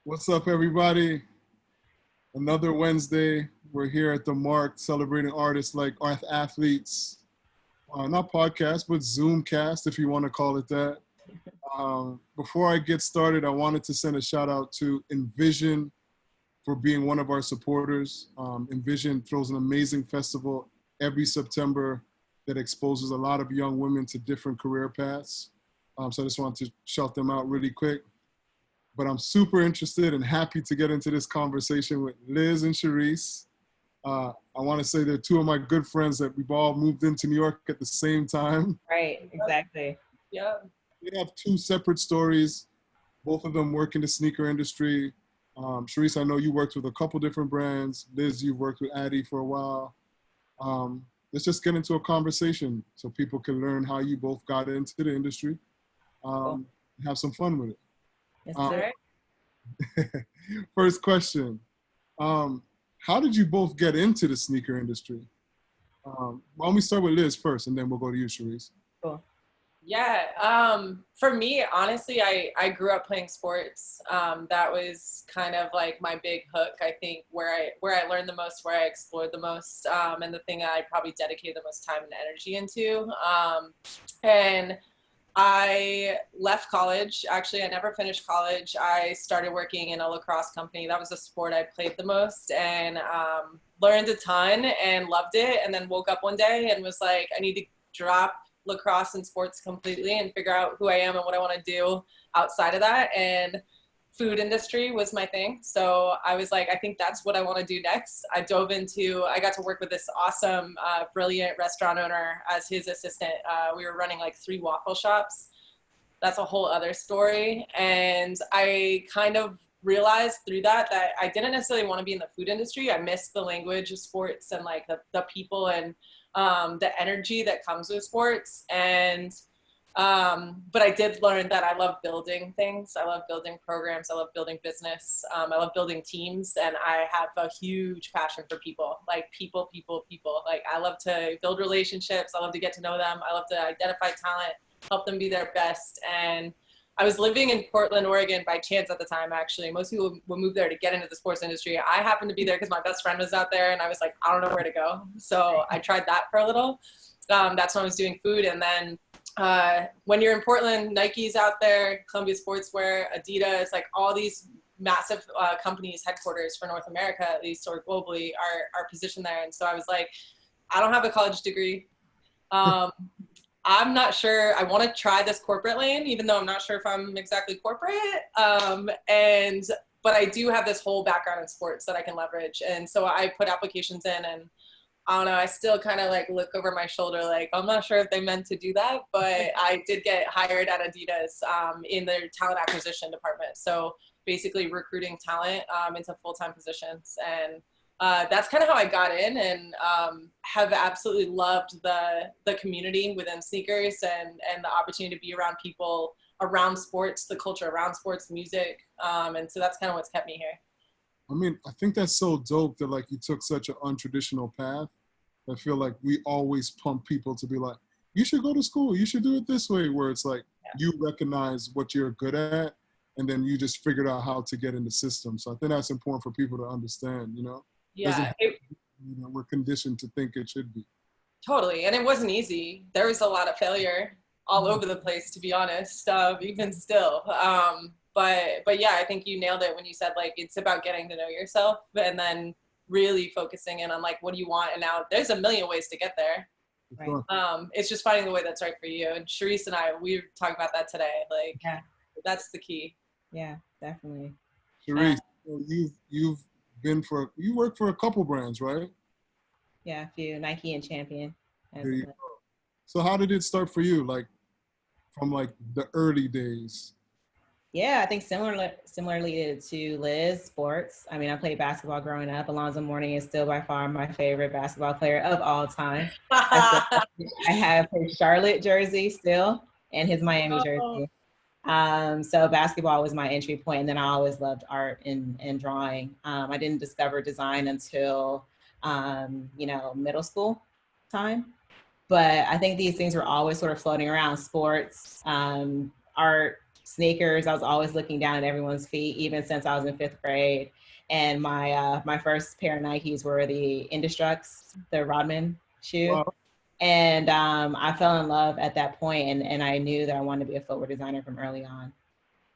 What's up, everybody? Another Wednesday. We're here at the Mark celebrating artists like athletes. Not podcast, but Zoomcast, if you want to call it that. Before I get started, I wanted to send a shout out to Envision for being one of our supporters. Envision throws an amazing festival every September that exposes a lot of young women to different career paths. So I just wanted to shout them out really quick. But I'm super interested and happy to get into this conversation with Liz and Cheress. I want to say they're two of my good friends that we've all moved into New York at the same time. Right, exactly. Yeah. We have two separate stories. Both of them work in the sneaker industry. Cheress, I know you worked with a couple different brands. Liz, you worked with Addy for a while. Let's just get into a conversation so people can learn how you both got into the industry. And have some fun with it. Yes, sir. First question. How did you both get into the sneaker industry? Why don't we start with Liz first, and then we'll go to you, Cheress. Cool. Yeah. For me, honestly, I grew up playing sports. That was kind of like my big hook, I think, where I learned the most, where I explored the most, and the thing I probably dedicated the most time and energy into. And I left college. Actually, I never finished college. I started working in a lacrosse company. That was the sport I played the most, and learned a ton and loved it. And then woke up one day and was like, I need to drop lacrosse and sports completely and figure out who I am and what I want to do outside of that. And food industry was my thing. So I was like, I think that's what I want to do next. I got to work with this awesome, brilliant restaurant owner as his assistant. We were running like 3 waffle shops. That's a whole other story. And I kind of realized through that I didn't necessarily want to be in the food industry. I missed the language of sports and like the people and the energy that comes with sports. And but I did learn that I love building things. I love building programs. I love building business. I love building teams. And I have a huge passion for people, like people. Like I love to build relationships. I love to get to know them. I love to identify talent, help them be their best. And I was living in Portland, Oregon by chance at the time, actually. Most people would move there to get into the sports industry. I happened to be there because my best friend was out there and I was like, I don't know where to go. So I tried that for a little. That's when I was doing food. And then when you're in Portland, Nike's out there, Columbia Sportswear, Adidas, like all these massive companies, headquarters for North America, at least, or globally, are positioned there. And so I was like, I don't have a college degree. I'm not sure. I want to try this corporate lane, even though I'm not sure if I'm exactly corporate. But I do have this whole background in sports that I can leverage. And so I put applications in, and I don't know, I still kind of like look over my shoulder, like, I'm not sure if they meant to do that, but I did get hired at Adidas in their talent acquisition department. So basically recruiting talent into full-time positions. And that's kind of how I got in, and have absolutely loved the community within sneakers and the opportunity to be around people around sports, the culture around sports, music. And so that's kind of what's kept me here. I mean, I think that's so dope that like you took such an untraditional path. I feel like we always pump people to be like, you should go to school, you should do it this way, where it's like you recognize what you're good at and then you just figured out how to get in the system. So I think that's important for people to understand, you know? Yeah. We're conditioned to think it should be. Totally. And it wasn't easy. There was a lot of failure all over the place, to be honest, even still. But yeah, I think you nailed it when you said like it's about getting to know yourself and then really focusing in on like what do you want. And now there's a million ways to get there. Right. It's just finding the way that's right for you. And Cheress and we were talking about that today. Like that's the key. Yeah, definitely. Cheress, you worked for a couple brands, right? Yeah, a few, Nike and Champion. There you go. So how did it start for you? Like from like the early days? Yeah, I think similarly to Liz, sports. I mean, I played basketball growing up. Alonzo Mourning is still by far my favorite basketball player of all time. I have his Charlotte jersey still and his Miami jersey. So basketball was my entry point, and then I always loved art and drawing. I didn't discover design until, middle school time. But I think these things were always sort of floating around: sports, art, sneakers. I was always looking down at everyone's feet, even since I was in 5th grade. And my first pair of Nikes were the Indestructs, the Rodman shoe. Wow. And I fell in love at that point, and I knew that I wanted to be a footwear designer from early on.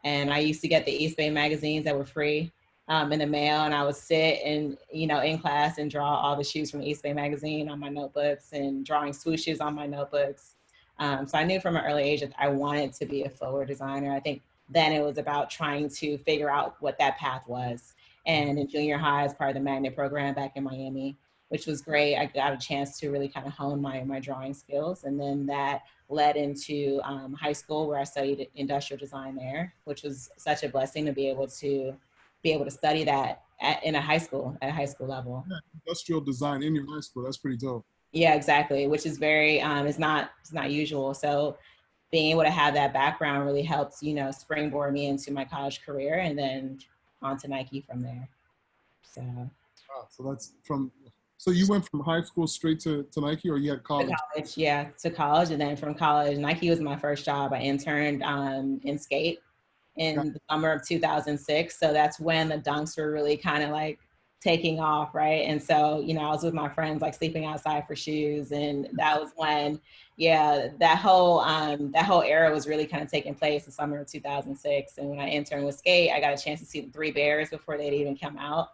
And I used to get the East Bay magazines that were free in the mail, and I would sit and, in class and draw all the shoes from the East Bay magazine on my notebooks and drawing swooshes on my notebooks. So I knew from an early age that I wanted to be a footwear designer. I think then it was about trying to figure out what that path was. And in junior high, as part of the magnet program back in Miami, which was great. I got a chance to really kind of hone my drawing skills. And then that led into high school, where I studied industrial design there, which was such a blessing to be able to study that at a high school level. Yeah, industrial design in your high school, that's pretty dope. Yeah, exactly, which is very, it's not usual. So being able to have that background really helps, springboard me into my college career and then onto Nike from there. So. Wow, so you went from high school straight to Nike, or you had college? To college. And then from college, Nike was my first job. I interned in skate in the summer of 2006. So that's when the dunks were really kind of like taking off, right? And so, I was with my friends, like sleeping outside for shoes. And that was when, that whole era was really kind of taking place the summer of 2006. And when I interned with skate, I got a chance to see the Three Bears before they'd even come out.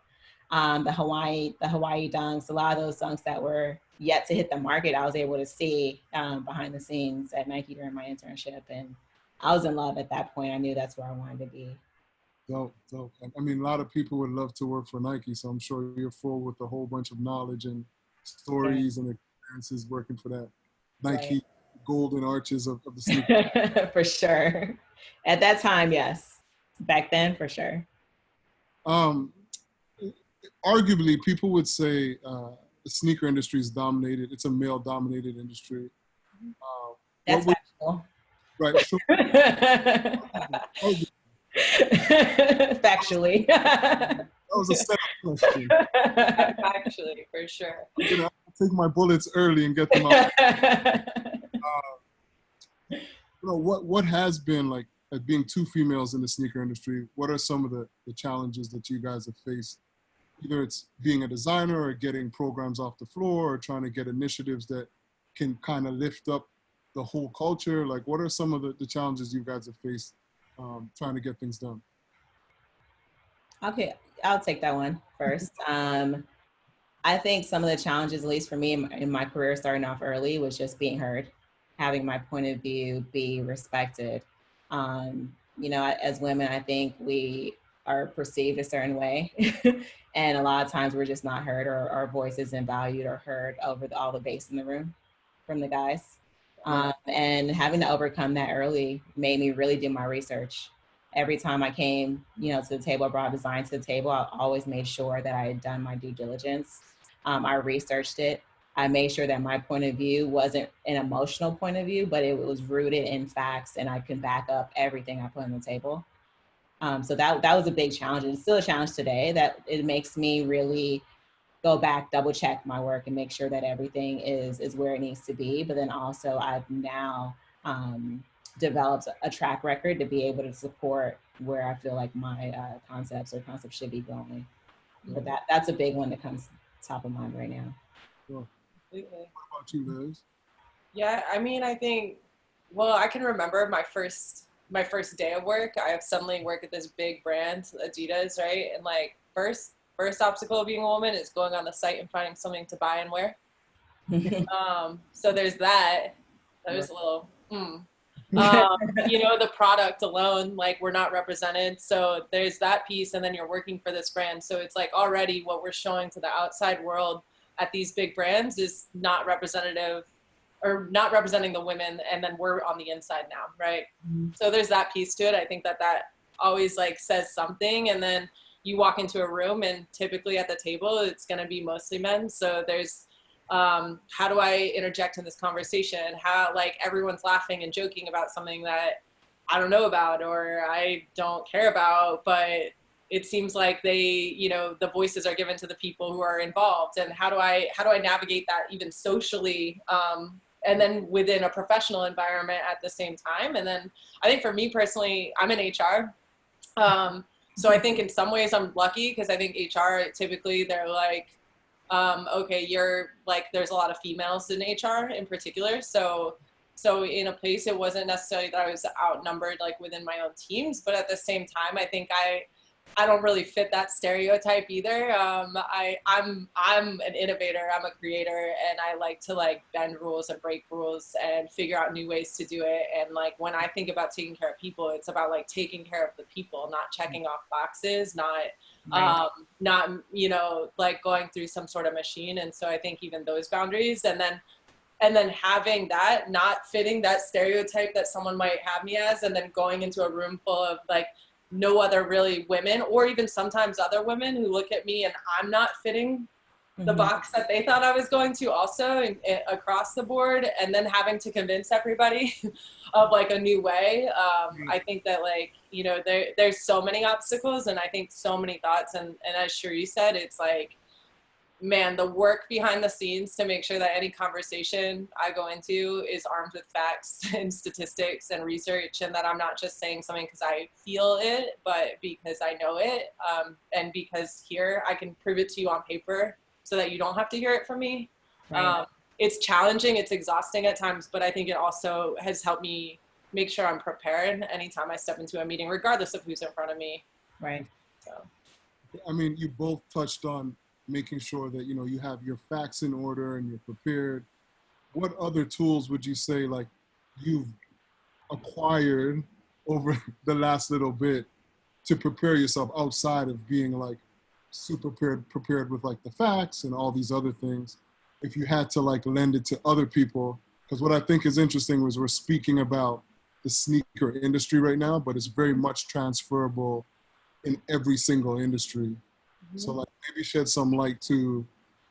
The Hawaii dunks, a lot of those dunks that were yet to hit the market, I was able to see behind the scenes at Nike during my internship. And I was in love at that point. I knew that's where I wanted to be. Dope. I mean, a lot of people would love to work for Nike, so I'm sure you're full with a whole bunch of knowledge and stories and experiences working for that Nike golden arches of the sneaker. For sure. At that time, yes. Back then, for sure. Arguably, people would say the sneaker industry is dominated. It's a male-dominated industry. That's factual. Right. So, factually. That was a setup question. Actually, for sure. I'll take my bullets early and get them out. What has been like being two females in the sneaker industry? What are some of the challenges that you guys have faced? Either it's being a designer or getting programs off the floor or trying to get initiatives that can kind of lift up the whole culture. Like, what are some of the challenges you guys have faced trying to get things done? Okay, I'll take that one first. I think some of the challenges, at least for me in my career starting off early, was just being heard, having my point of view be respected. As women, I think we are perceived a certain way. And a lot of times we're just not heard, or our voice isn't valued or heard over all the bass in the room from the guys. And having to overcome that early made me really do my research. Every time I came, to the table, I brought design to the table, I always made sure that I had done my due diligence. I researched it. I made sure that my point of view wasn't an emotional point of view, but it was rooted in facts, and I could back up everything I put on the table. So that was a big challenge. It's still a challenge today, that it makes me really go back, double check my work and make sure that everything is where it needs to be. But then also I've now developed a track record to be able to support where I feel like my concepts should be going. But that's a big one that comes top of mind right now. Cool. What about you, Liz? Yeah, I mean, I think, I can remember my first day of work. I suddenly work at this big brand, Adidas, right? And like first obstacle of being a woman is going on the site and finding something to buy and wear. So there's that. That was a little, the product alone, like we're not represented. So there's that piece. And then you're working for this brand. So it's like already what we're showing to the outside world at these big brands is not representative, or not representing the women, and then we're on the inside now, right? Mm-hmm. So there's that piece to it. I think that always like says something, and then you walk into a room and typically at the table, it's gonna be mostly men. So there's, how do I interject in this conversation? How, like, everyone's laughing and joking about something that I don't know about or I don't care about, but it seems like they, the voices are given to the people who are involved. And how do I navigate that even socially, and then within a professional environment at the same time. And then I think for me personally, I'm in HR. So I think in some ways I'm lucky because I think HR typically they're like, okay, you're like, there's a lot of females in HR in particular. So in a place, it wasn't necessarily that I was outnumbered like within my own teams, but at the same time, I think I don't really fit that stereotype either. I'm an innovator, I'm a creator, and I like to like bend rules and break rules and figure out new ways to do it. And like when I think about taking care of people, it's about like taking care of the people, not checking off boxes, not you know, like going through some sort of machine. And so I think even those boundaries, and then having that, not fitting that stereotype that someone might have me as, and then going into a room full of like no other really women, or even sometimes other women who look at me and I'm not fitting the box that they thought I was going to also across the board, and then having to convince everybody of like a new way. I think that like, you know, there's so many obstacles and I think so many thoughts, and as Cheress said, it's like, man, the work behind the scenes to make sure that any conversation I go into is armed with facts and statistics and research, and that I'm not just saying something because I feel it, but because I know it, and because here I can prove it to you on paper so that you don't have to hear it from me. Right. It's challenging, it's exhausting at times, but I think it also has helped me make sure I'm prepared anytime I step into a meeting, regardless of who's in front of me. Right. So. I mean, you both touched on making sure that, you know, you have your facts in order and you're prepared. What other tools would you say like you've acquired over the last little bit to prepare yourself outside of being like super prepared with like the facts and all these other things? If you had to like lend it to other people, because what I think is interesting was we're speaking about the sneaker industry right now, but it's very much transferable in every single industry. So like maybe shed some light to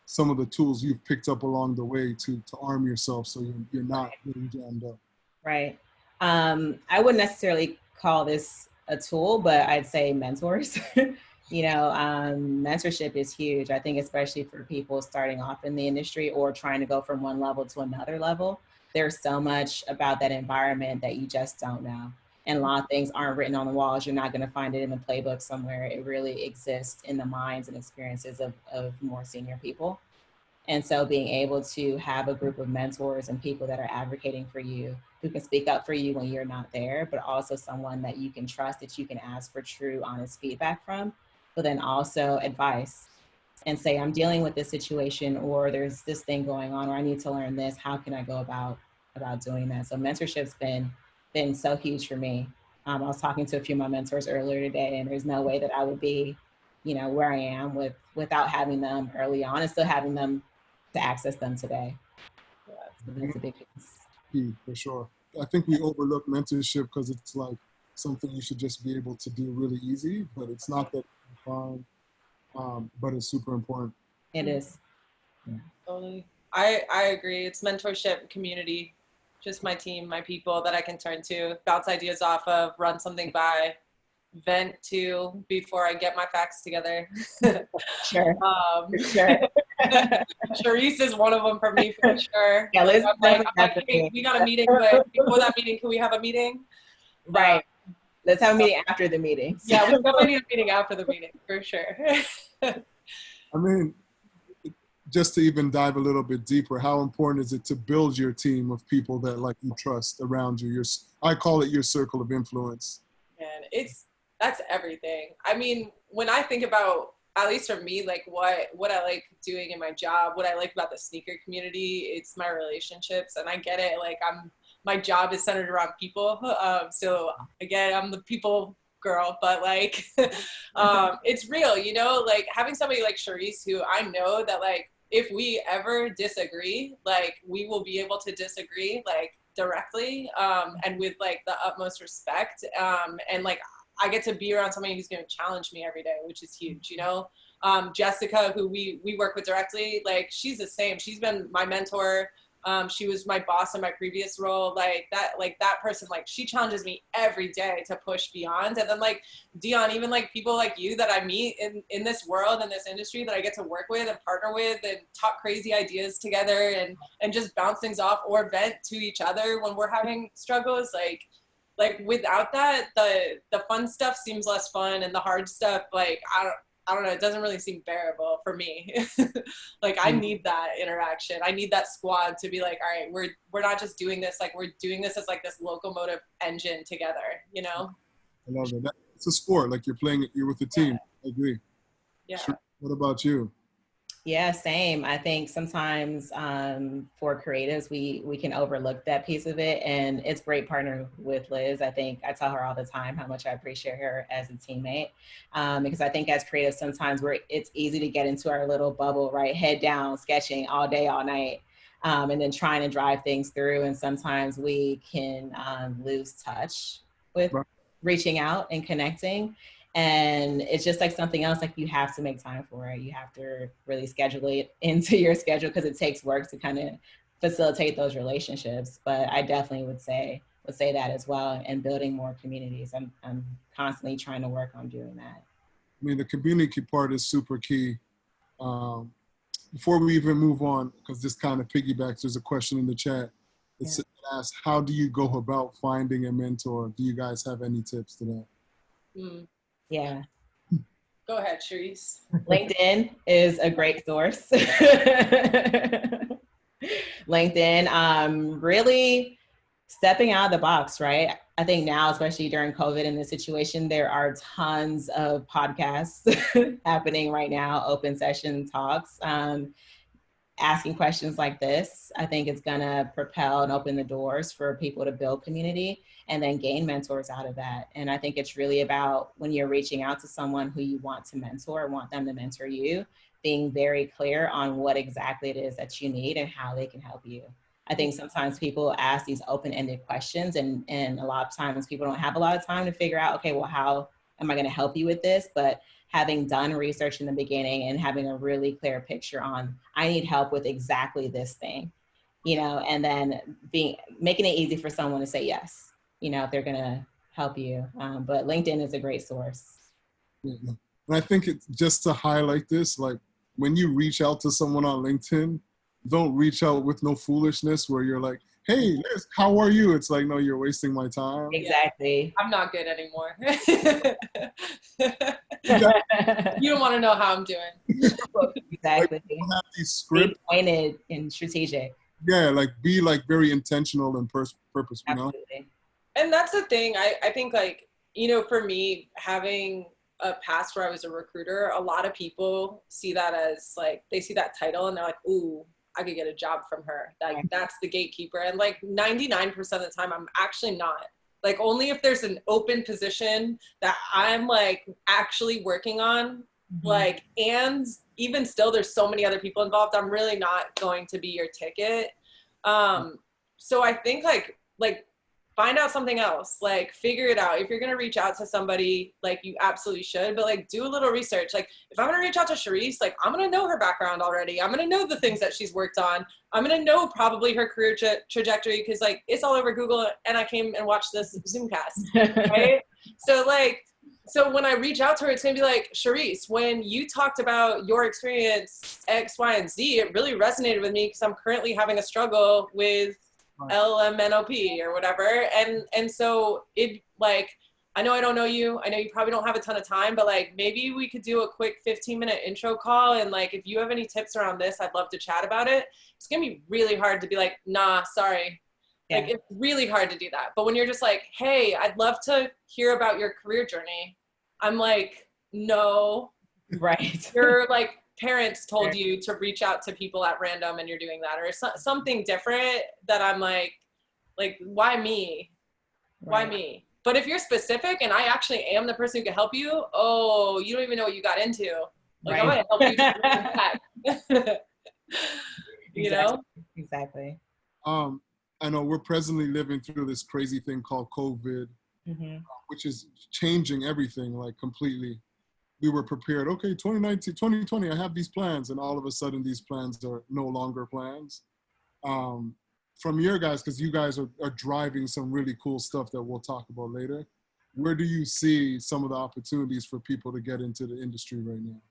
some of the tools you've picked up along the way to arm yourself so you're not getting jammed up. Right. I wouldn't necessarily call this a tool, but I'd say mentors. You know, mentorship is huge. I think especially for people starting off in the industry or trying to go from one level to another level, there's so much about that environment that you just don't know. And a lot of things aren't written on the walls. You're not going to find it in a playbook somewhere. It really exists in the minds and experiences of more senior people. And so being able to have a group of mentors and people that are advocating for you, who can speak up for you when you're not there, but also someone that you can trust, that you can ask for true, honest feedback from, but then also advice and say, I'm dealing with this situation, or there's this thing going on, or I need to learn this. How can I go about doing that? So mentorship's been so huge for me. I was talking to a few of my mentors earlier today, and there's no way that I would be, you know, where I am without having them early on and still having them to access them today. So that's a big piece. For sure. I think we overlook mentorship because it's like something you should just be able to do really easy, but it's not that fun, but it's super important. It is. Yeah. Totally. I agree. It's mentorship, community, just my team, my people that I can turn to, bounce ideas off of, run something by, vent to before I get my facts together. Sure. Sure. Cheress is one of them for me for sure. Yeah, Liz, we got a meeting, but before that meeting, can we have a meeting? Right. Let's have a meeting after the meeting. Yeah, we definitely need a meeting after the meeting for sure. I mean, just to even dive a little bit deeper, how important is it to build your team of people that like you trust around you? I call it your circle of influence. And that's everything. I mean, when I think about, at least for me, like what I like doing in my job, what I like about the sneaker community, it's my relationships. And I get it. Like my job is centered around people. So again, I'm the people girl, but like, it's real, you know, like having somebody like Cheress, who I know that like, if we ever disagree, like we will be able to disagree like directly, and with like the utmost respect. And like, I get to be around somebody who's going to challenge me every day, which is huge, you know? Jessica, who we work with directly, like she's the same. She's been my mentor She was my boss in my previous role. Like that person, like she challenges me every day to push beyond. And then like Dion, even like people like you that I meet in this world, in this industry that I get to work with and partner with and talk crazy ideas together and just bounce things off or vent to each other when we're having struggles. Like without that, the fun stuff seems less fun, and the hard stuff, like I don't know, it doesn't really seem bearable for me. Like I need that interaction. I need that squad to be like, all right, we're not just doing this, like we're doing this as like this locomotive engine together, you know? I love it. It's a sport, like you're with the team. Yeah. I agree. Yeah. Sure. What about you? Yeah, same. I think sometimes for creatives, we can overlook that piece of it, and it's great partnering with Liz. I think I tell her all the time how much I appreciate her as a teammate, because I think as creatives, sometimes it's easy to get into our little bubble, right? Head down, sketching all day, all night, and then trying to drive things through. And sometimes we can lose touch with reaching out and connecting. And it's just like something else, like you have to make time for it. You have to really schedule it into your schedule because it takes work to kind of facilitate those relationships. But I definitely would say that as well, and building more communities. I'm constantly trying to work on doing that. I mean, the community part is super key. Before we even move on, because this kind of piggybacks, there's a question in the chat. It asks, how do you go about finding a mentor? Do you guys have any tips to that? Yeah. Go ahead, Cheress. LinkedIn is a great source. LinkedIn, really stepping out of the box, right? I think now, especially during COVID in this situation, there are tons of podcasts happening right now, open session talks. Asking questions like this, I think it's gonna propel and open the doors for people to build community and then gain mentors out of that. And I think it's really about when you're reaching out to someone who you want to mentor, want them to mentor you, being very clear on what exactly it is that you need and how they can help you. I think sometimes people ask these open-ended questions and a lot of times people don't have a lot of time to figure out, okay, well, how am I gonna help you with this? But having done research in the beginning and having a really clear picture on, I need help with exactly this thing, you know, and then making it easy for someone to say yes, you know, if they're gonna help you. But LinkedIn is a great source. Yeah. And I think it's just to highlight this, like when you reach out to someone on LinkedIn, don't reach out with no foolishness where you're like, hey, Liz, how are you? It's like, no, you're wasting my time. Exactly. I'm not good anymore. You don't want to know how I'm doing. Exactly. Like, don't have these scripts. Be pointed and strategic. Yeah, like be like very intentional and purposeful, you know? Absolutely. And that's the thing. I think like, you know, for me, having a past where I was a recruiter, a lot of people see that as like, they see that title and they're like, ooh, I could get a job from her. Like that's the gatekeeper. And like 99% of the time, I'm actually not. Like only if there's an open position that I'm like actually working on, like, and even still there's so many other people involved, I'm really not going to be your ticket. So I think like find out something else, like figure it out. If you're going to reach out to somebody, like you absolutely should, but like do a little research. Like if I'm going to reach out to Cheress, like I'm going to know her background already. I'm going to know the things that she's worked on. I'm going to know probably her career trajectory because like it's all over Google and I came and watched this Zoomcast, right? So when I reach out to her, it's going to be like, Cheress, when you talked about your experience X, Y, and Z, it really resonated with me because I'm currently having a struggle with LMNOP or whatever. And so it like, I know I don't know you. I know you probably don't have a ton of time, but like maybe we could do a quick 15-minute intro call. And like, if you have any tips around this, I'd love to chat about it. It's going to be really hard to be like, nah, sorry. Yeah. Like it's really hard to do that. But when you're just like, hey, I'd love to hear about your career journey. I'm like, no, right. You're like, parents told you to reach out to people at random and you're doing that, or something different that I'm like, why me? Why me? But if you're specific and I actually am the person who can help you, oh, you don't even know what you got into. Like, I'm going to help you back. You know? Exactly. I know we're presently living through this crazy thing called COVID, which is changing everything like completely. We were prepared, okay, 2019, 2020, I have these plans, and all of a sudden these plans are no longer plans. From your guys, because you guys are driving some really cool stuff that we'll talk about later, where do you see some of the opportunities for people to get into the industry right now?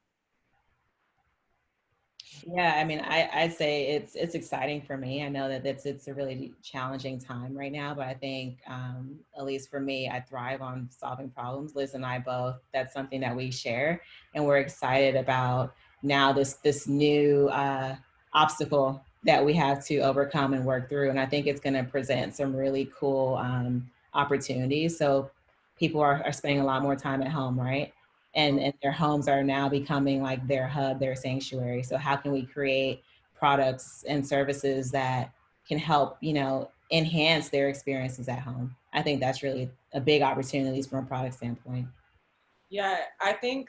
Yeah, I mean, I'd say it's exciting for me. I know that it's a really challenging time right now, but I think at least for me, I thrive on solving problems. Liz and I both, that's something that we share, and we're excited about now this new obstacle that we have to overcome and work through. And I think it's going to present some really cool opportunities. So people are spending a lot more time at home, right? And their homes are now becoming like their hub, their sanctuary. So how can we create products and services that can help, enhance their experiences at home? I think that's really a big opportunity, at least from a product standpoint. Yeah, I think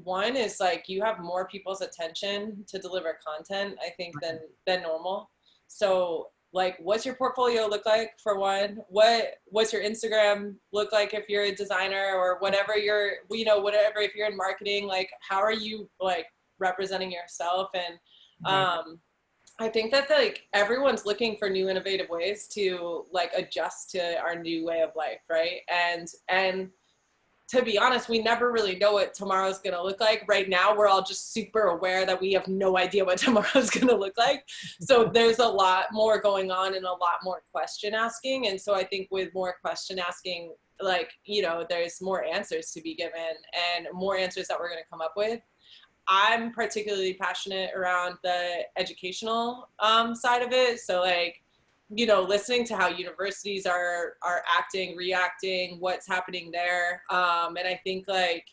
one is like you have more people's attention to deliver content, I think, than normal. So like, what's your portfolio look like for one? What's your Instagram look like if you're a designer or whatever whatever, if you're in marketing, like how are you like representing yourself? And I think that like everyone's looking for new innovative ways to like adjust to our new way of life, right? And to be honest, we never really know what tomorrow's going to look like. Right now, we're all just super aware that we have no idea what tomorrow's going to look like. So there's a lot more going on and a lot more question asking. And so I think with more question asking, like, there's more answers to be given and more answers that we're going to come up with. I'm particularly passionate around the educational side of it. So like, listening to how universities are acting, reacting, what's happening there. And I think like,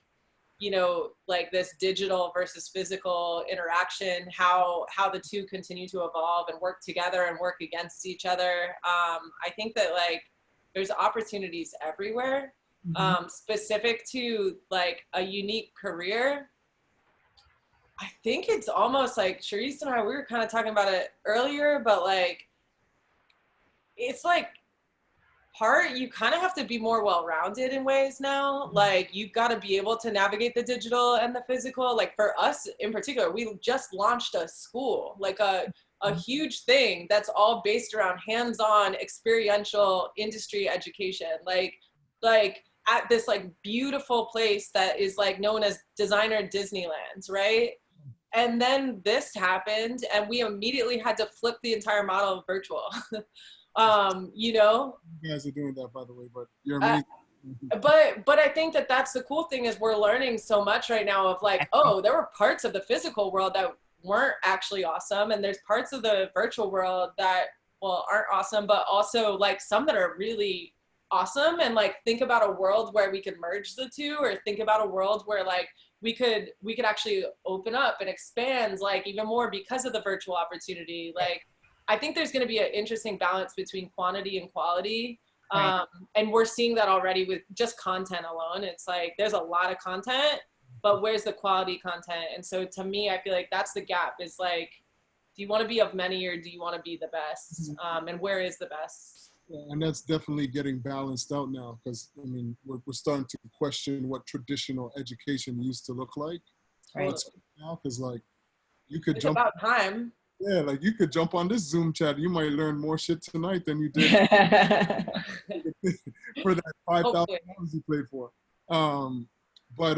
like this digital versus physical interaction, how the two continue to evolve and work together and work against each other. I think that like there's opportunities everywhere, specific to like a unique career. I think it's almost like Cheress and I, we were kind of talking about it earlier, but like, it's like you kind of have to be more well-rounded in ways now. Like you've got to be able to navigate the digital and the physical. Like for us in particular, we just launched a school, like a huge thing that's all based around hands-on experiential industry education. Like at this like beautiful place that is like known as designer Disneyland, right? And then this happened and we immediately had to flip the entire model of virtual. You guys are doing that, by the way, but you're amazing. But I think that that's the cool thing is we're learning so much right now of like, oh, there were parts of the physical world that weren't actually awesome, and there's parts of the virtual world that aren't awesome, but also like some that are really awesome. And like think about a world where we could merge the two, or think about a world where like we could actually open up and expand like even more because of the virtual opportunity. Like I think there's going to be an interesting balance between quantity and quality. Right. And we're seeing that already with just content alone. It's like, there's a lot of content, but where's the quality content? And so to me, I feel like that's the gap is like, do you want to be of many or do you want to be the best? And where is the best? Yeah, and that's definitely getting balanced out now because, I mean, we're starting to question what traditional education used to look like. Right. Now, because like you could It's jump. about time. Yeah, like you could jump on this Zoom chat. You might learn more shit tonight than you did for that 5,000 hours you played for. But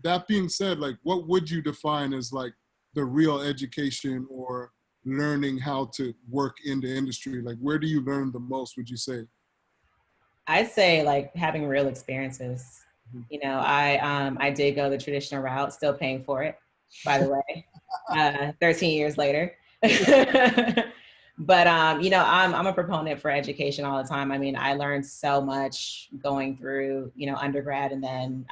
that being said, like, what would you define as like the real education or learning how to work in the industry? Like, where do you learn the most, would you say? I'd say like having real experiences. I did go the traditional route, still paying for it, by the way, 13 years later. But, I'm a proponent for education all the time. I mean, I learned so much going through, undergrad and then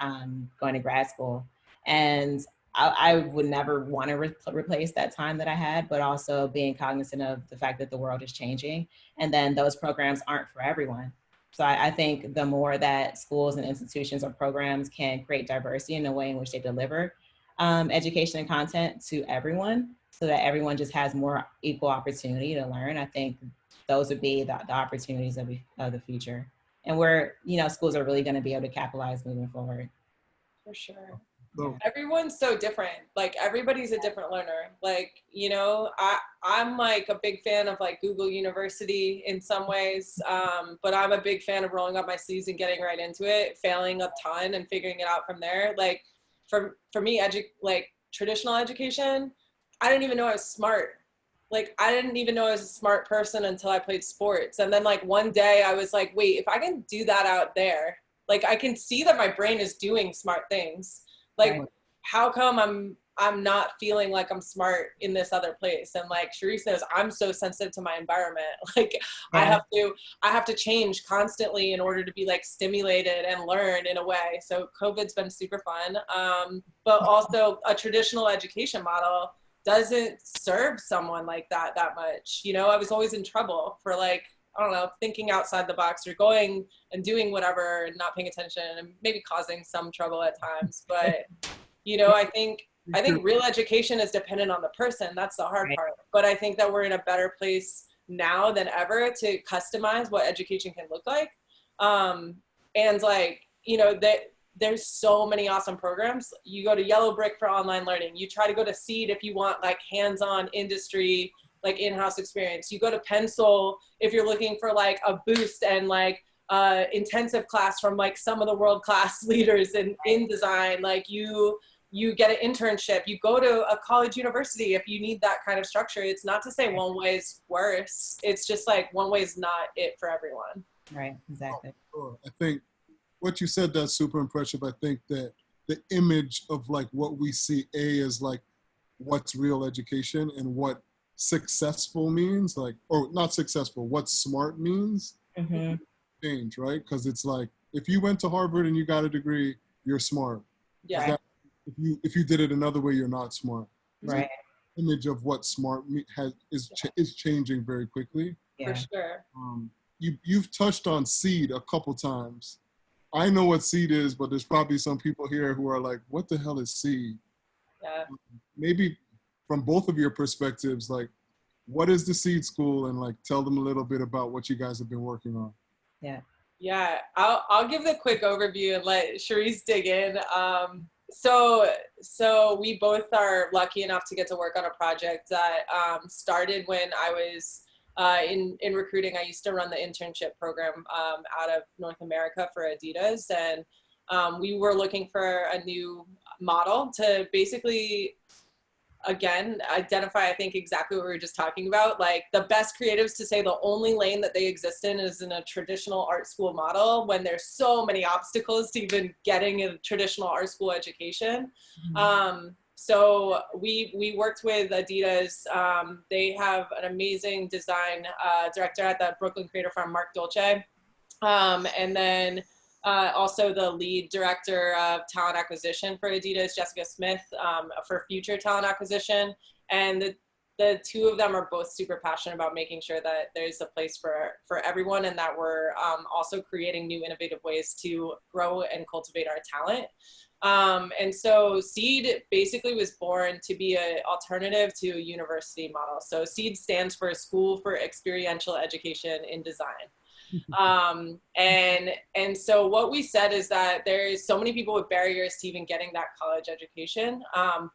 going to grad school. And I would never want to replace that time that I had, but also being cognizant of the fact that the world is changing. And then those programs aren't for everyone. So I think the more that schools and institutions or programs can create diversity in the way in which they deliver education and content to everyone, so that everyone just has more equal opportunity to learn, I think those would be the opportunities of the future. And schools are really going to be able to capitalize moving forward. For sure. So, Everyone's so different. Like everybody's a different learner. Like, you know, I'm like a big fan of like Google University in some ways. But I'm a big fan of rolling up my sleeves and getting right into it, failing a ton and figuring it out from there. Like for me, like traditional education, I didn't even know I was smart. Like I didn't even know I was a smart person until I played sports. And then like one day I was like, wait, if I can do that out there, like I can see that my brain is doing smart things. Like, how come I'm not feeling like I'm smart in this other place? And like Cheress knows, I'm so sensitive to my environment. Like I have to change constantly in order to be like stimulated and learn in a way. So COVID's been super fun. But also a traditional education model doesn't serve someone like that much. You know, I was always in trouble for like, I don't know, thinking outside the box or going and doing whatever and not paying attention and maybe causing some trouble at times. But, you know, I think real education is dependent on the person. That's the hard part. But I think that we're in a better place now than ever to customize what education can look like. And like, you know, there's so many awesome programs. You go to Yellowbrick for online learning. You try to go to Seed if you want like hands-on industry, like in-house experience. You go to Pencil if you're looking for like a boost and like intensive class from like some of the world-class leaders in design. Like you get an internship. You go to a college university if you need that kind of structure. It's not to say one way is worse. It's just like one way is not it for everyone. Right, exactly. Sure. I think what you said, that's super impressive. I think that the image of like what we see as like what's real education and what successful means, like, or not successful, what smart means, change, right? Because it's like if you went to Harvard and you got a degree, you're smart. Yeah. That, if you did it another way, you're not smart. Right. The image of what smart is changing very quickly. For sure. You've touched on Seed a couple times. I know what Seed is, but there's probably some people here who are like, what the hell is Seed? Yeah. Maybe from both of your perspectives, like, what is the Seed School? And like, tell them a little bit about what you guys have been working on. Yeah, I'll give the quick overview and let Cheress dig in. So we both are lucky enough to get to work on a project that started when I was in recruiting. I used to run the internship program out of North America for Adidas, and we were looking for a new model to basically, again, identify, I think, exactly what we were just talking about. Like the best creatives to say the only lane that they exist in is in a traditional art school model when there's so many obstacles to even getting a traditional art school education. So we worked with Adidas. They have an amazing design director at the Brooklyn Creator Farm, Mark Dolce. And then also the lead director of talent acquisition for Adidas, Jessica Smith, for future talent acquisition. And the two of them are both super passionate about making sure that there's a place for everyone and that we're also creating new innovative ways to grow and cultivate our talent. And so Seed basically was born to be an alternative to a university model. So Seed stands for School for Experiential Education in Design. And so what we said is that there's so many people with barriers to even getting that college education.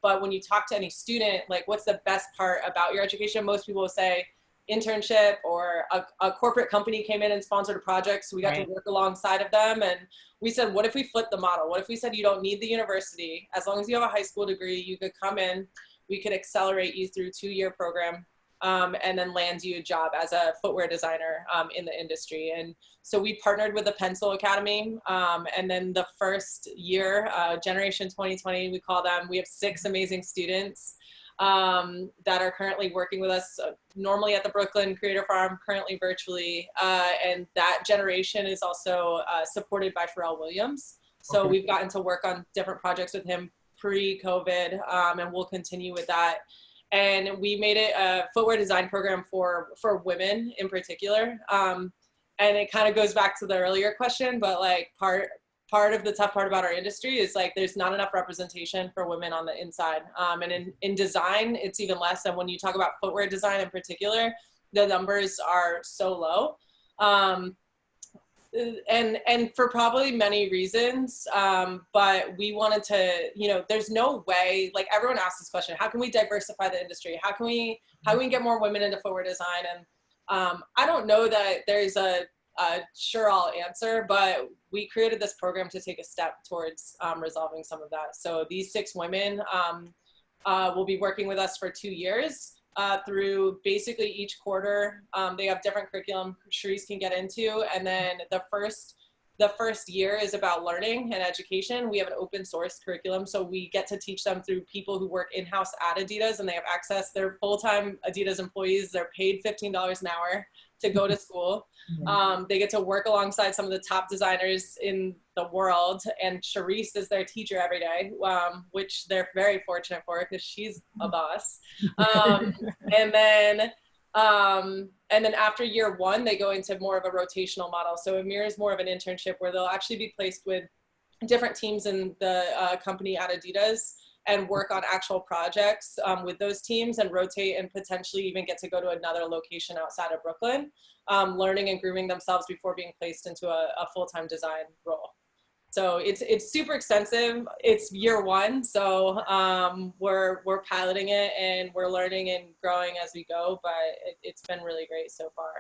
But when you talk to any student, like what's the best part about your education? Most people will say internship, or a corporate company came in and sponsored a project. So we got to work alongside of them. And we said, what if we flipped the model? What if we said, you don't need the university? As long as you have a high school degree, you could come in, we could accelerate you through a 2-year program. And then land you a job as a footwear designer in the industry. And so we partnered with the Pencil Academy. And then the first year, Generation 2020, we call them, we have 6 amazing students that are currently working with us, normally at the Brooklyn Creator Farm, currently virtually. And that generation is also supported by Pharrell Williams. So we've gotten to work on different projects with him pre-COVID, and we'll continue with that. And we made it a footwear design program for women in particular. And it kind of goes back to the earlier question, but like part of the tough part about our industry is like there's not enough representation for women on the inside. And in design, it's even less. And when you talk about footwear design in particular, the numbers are so low. and for probably many reasons, but we wanted to, you know, there's no way, like everyone asks this question, how can we diversify the industry? How can we get more women into footwear design? And I don't know that there's a sure all answer, but we created this program to take a step towards resolving some of that. So these 6 women will be working with us for 2 years. Through basically each quarter. They have different curriculum Cheress can get into. And then the first year is about learning and education. We have an open source curriculum. So we get to teach them through people who work in-house at Adidas, and they have access. They're full-time Adidas employees. They're paid $15 an hour to go to school. They get to work alongside some of the top designers in the world, and Cheress is their teacher every day, which they're very fortunate for because she's a boss. And then after year 1, they go into more of a rotational model. So it mirrors more of an internship where they'll actually be placed with different teams in the company at Adidas and work on actual projects with those teams and rotate and potentially even get to go to another location outside of Brooklyn, learning and grooming themselves before being placed into a full-time design role. So it's super extensive. It's year 1, so we're piloting it and we're learning and growing as we go, but it's been really great so far.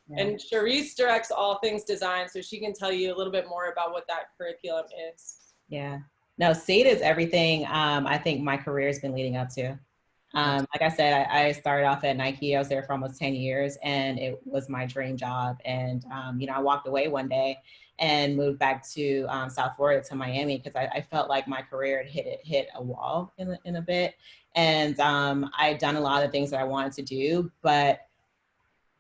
Yeah. And Cheress directs all things design, so she can tell you a little bit more about what that curriculum is. Yeah. No, Seed is everything I think my career has been leading up to. Like I said, I started off at Nike. I was there for almost 10 years and it was my dream job. And, you know, I walked away one day and moved back to South Florida to Miami because I felt like my career had hit a wall in a bit. And I'd done a lot of things that I wanted to do, but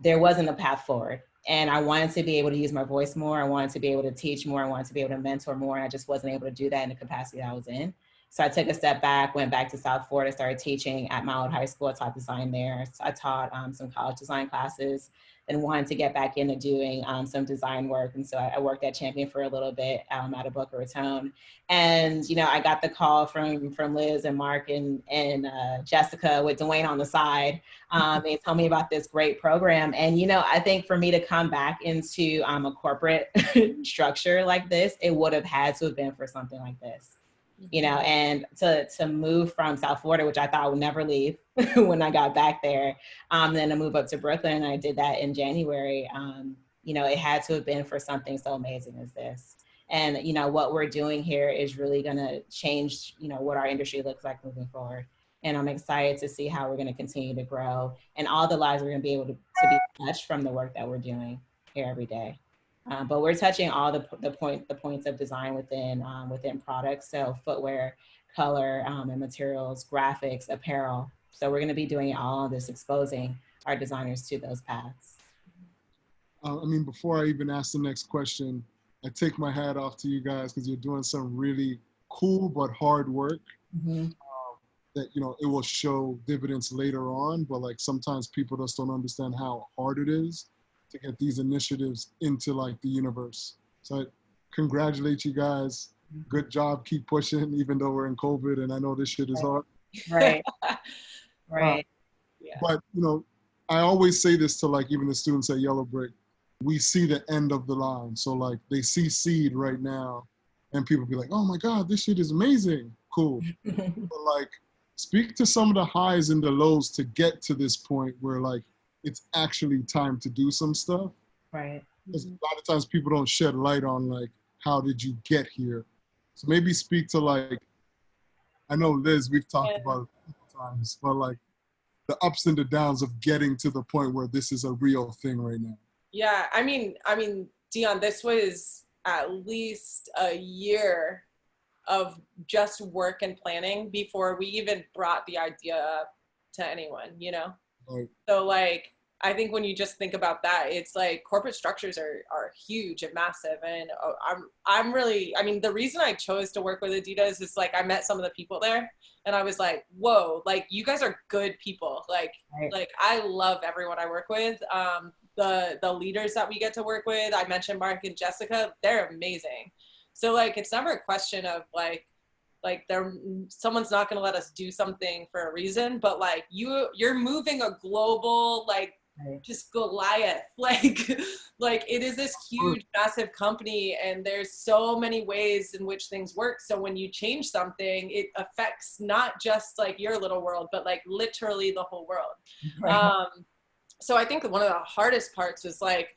there wasn't a path forward. And I wanted to be able to use my voice more. I wanted to be able to teach more. I wanted to be able to mentor more. And I just wasn't able to do that in the capacity that I was in. So I took a step back, went back to South Florida, started teaching at my old high school. I taught design there. I taught some college design classes and wanted to get back into doing some design work. And so I worked at Champion for a little bit out of Boca Raton. And, you know, I got the call from Liz and Mark and Jessica with Dwayne on the side. They told me about this great program. And, you know, I think for me to come back into a corporate structure like this, it would have had to have been for something like this. You know, and to move from South Florida, which I thought I would never leave when I got back there, then to move up to Brooklyn, and I did that in January, you know, it had to have been for something so amazing as this. And, you know, what we're doing here is really going to change, you know, what our industry looks like moving forward. And I'm excited to see how we're going to continue to grow and all the lives we're going to be able to be touched from the work that we're doing here every day. But we're touching all the points of design within products. So footwear, color, and materials, graphics, apparel. So we're going to be doing all of this, exposing our designers to those paths. I mean, before I even ask the next question, I take my hat off to you guys because you're doing some really cool but hard work. Mm-hmm. That, you know, it will show dividends later on, but like sometimes people just don't understand how hard it is to get these initiatives into like the universe. So I congratulate you guys. Good job. Keep pushing, even though we're in COVID and I know this shit is hard. Right. Right. Yeah. But, you know, I always say this to like even the students at Yellowbrick. We see the end of the line. So like they see Seed right now and people be like, oh my God, this shit is amazing. Cool. But like speak to some of the highs and the lows to get to this point where like it's actually time to do some stuff. Right. Because a lot of times people don't shed light on like, how did you get here? So maybe speak to like, I know Liz, we've talked about it a couple times, but like the ups and the downs of getting to the point where this is a real thing right now. Yeah, I mean, Dion, this was at least a year of just work and planning before we even brought the idea up to anyone, you know? Right. So like, I think when you just think about that, it's like corporate structures are huge and massive. And I'm really, I mean, the reason I chose to work with Adidas is like, I met some of the people there and I was like, whoa, like you guys are good people. Like, right. Like I love everyone I work with. The leaders that we get to work with, I mentioned Mark and Jessica, they're amazing. So like, it's never a question of like someone's not going to let us do something for a reason, but like you're moving a global like just Goliath. Like it is this huge, massive company, and there's so many ways in which things work. So when you change something, it affects not just like your little world, but like literally the whole world. Right. So I think one of the hardest parts was like,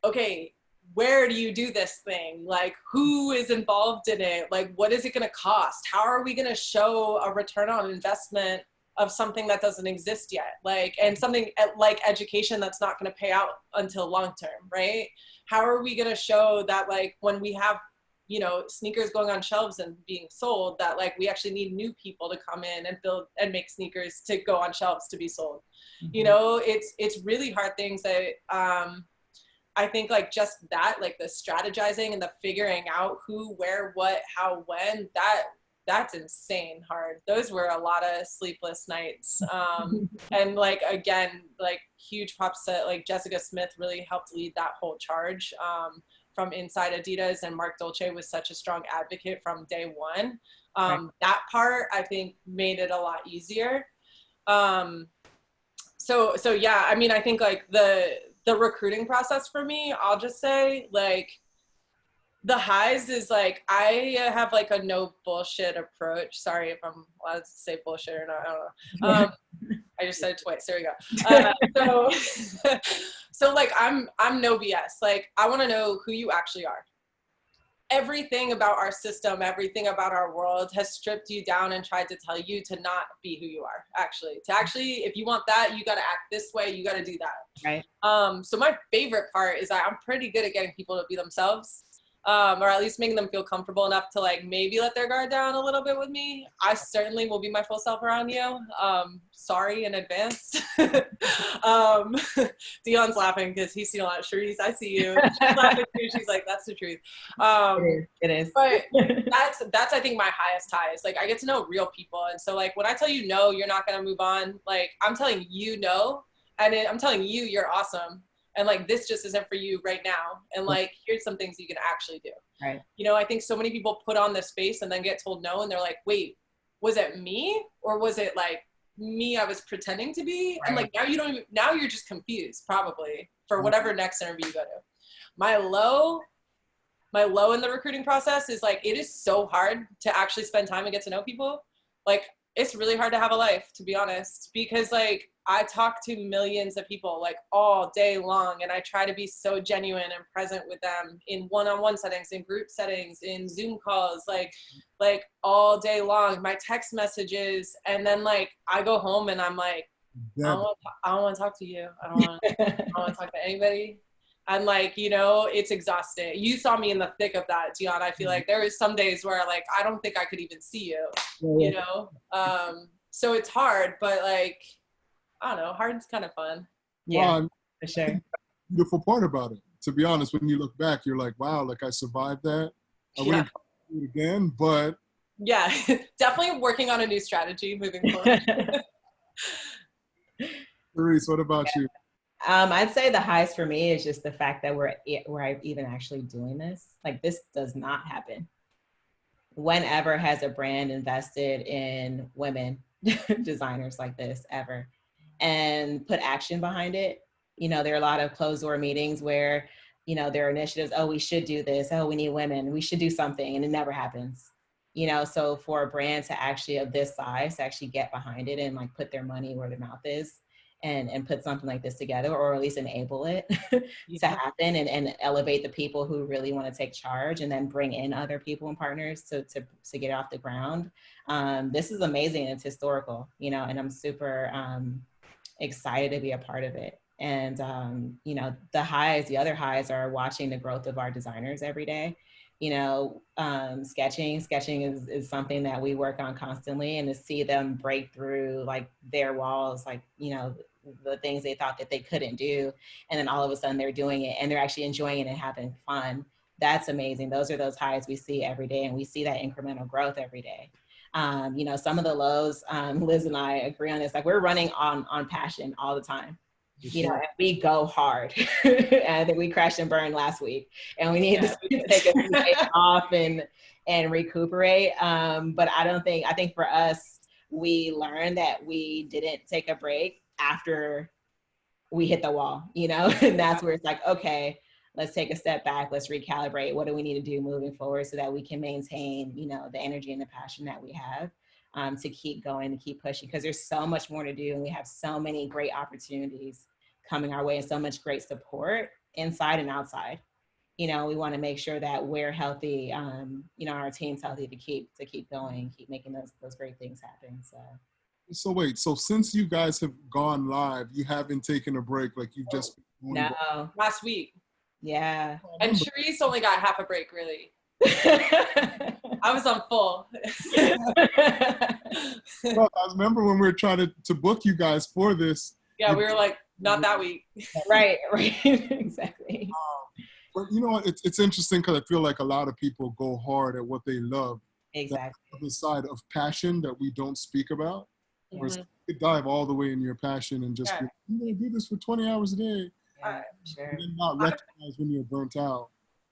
okay, where do you do this thing? Like, who is involved in it? Like, what is it going to cost? How are we going to show a return on investment of something that doesn't exist yet? Like, and something like education that's not going to pay out until long term, right? How are we going to show that, like, when we have, you know, sneakers going on shelves and being sold, that like we actually need new people to come in and build and make sneakers to go on shelves to be sold? You know, it's really hard things that I think like just that, like the strategizing and the figuring out who, where, what, how, when, that's insane hard. Those were a lot of sleepless nights. And like, again, like huge props to like Jessica Smith really helped lead that whole charge from inside Adidas, and Mark Dolce was such a strong advocate from day one. That part I think made it a lot easier. So yeah, I mean, I think like the recruiting process for me, I'll just say like the highs is like, I have like a no bullshit approach. Sorry if I'm allowed to say bullshit or not, I don't know. I just said it twice, there we go. So like I'm no BS. Like I want to know who you actually are. Everything about our system, everything about our world has stripped you down and tried to tell you to not be who you are, actually. To actually, if you want that, you got to act this way, you got to do that. Right. So my favorite part is that I'm pretty good at getting people to be themselves. Or at least making them feel comfortable enough to like maybe let their guard down a little bit with me. I certainly will be my full self around you. Sorry in advance. Dion's laughing because he's seen a lot of Cheress. I see you. She's laughing too. She's like, that's the truth. It is. But that's I think my highest high is like I get to know real people. And so like when I tell you no, you're not gonna move on, like I'm telling you no, and I'm telling you you're awesome. And like, this just isn't for you right now. And like, here's some things you can actually do. Right. You know, I think so many people put on this face and then get told no. And they're like, wait, was it me? Or was it like me I was pretending to be? Right. And like, now you're just confused probably for whatever next interview you go to. My low in the recruiting process is like, it is so hard to actually spend time and get to know people. Like, it's really hard to have a life, to be honest, because like I talk to millions of people like all day long, and I try to be so genuine and present with them in one-on-one settings, in group settings, in Zoom calls, like all day long, my text messages. And then like I go home and I'm like, I don't want to talk to you. I don't want to talk to anybody. And like, you know, it's exhausting. You saw me in the thick of that, Dion. I feel like there was some days where like, I don't think I could even see you, you know? So it's hard, but like, I don't know, hard's kind of fun. Yeah, for sure. Beautiful part about it. To be honest, when you look back, you're like, wow, like I survived that. I wouldn't do it again, but. Yeah, definitely working on a new strategy moving forward. Cheress, what about you? I'd say the highest for me is just the fact that we're even actually doing this. Like, this does not happen. Whenever has a brand invested in women designers like this ever and put action behind it? You know, there are a lot of closed door meetings where, you know, there are initiatives, oh, we should do this, oh, we need women, we should do something, and it never happens. You know, so for a brand to actually of this size to actually get behind it and like put their money where their mouth is and put something like this together, or at least enable it to happen and elevate the people who really want to take charge and then bring in other people and partners to get off the ground. This is amazing. It's historical, you know, and I'm super excited to be a part of it. And, you know, the other highs are watching the growth of our designers every day. You know, sketching is something that we work on constantly, and to see them break through like their walls, like, you know, the things they thought that they couldn't do, and then all of a sudden they're doing it and they're actually enjoying it and having fun. That's amazing. Those are those highs we see every day, and we see that incremental growth every day. You know, some of the lows, Liz and I agree on this, like we're running on passion all the time. You know, and we go hard. And I think we crashed and burned last week, and we need to take a few days off and recuperate. But I think for us, we learned that we didn't take a break after we hit the wall, you know, and that's where it's like, okay, let's take a step back. Let's recalibrate. What do we need to do moving forward so that we can maintain, you know, the energy and the passion that we have to keep going, to keep pushing, because there's so much more to do. And we have so many great opportunities coming our way and so much great support inside and outside. You know, we want to make sure that we're healthy, you know, our team's healthy to keep going, keep making those great things happen. So wait, so since you guys have gone live, you haven't taken a break, like you've just been doing last week. Yeah. And Cheress only got half a break, really. I was on full. Well, I remember when we were trying to book you guys for this. Yeah, we were like, not that week. Right, exactly. But you know what? It's interesting because I feel like a lot of people go hard at what they love. Exactly. The side of passion that we don't speak about. Mm-hmm. You could dive all the way in your passion and just be, I'm going to do this for 20 hours a day. Yeah, sure. And then not recognize when you're burnt out.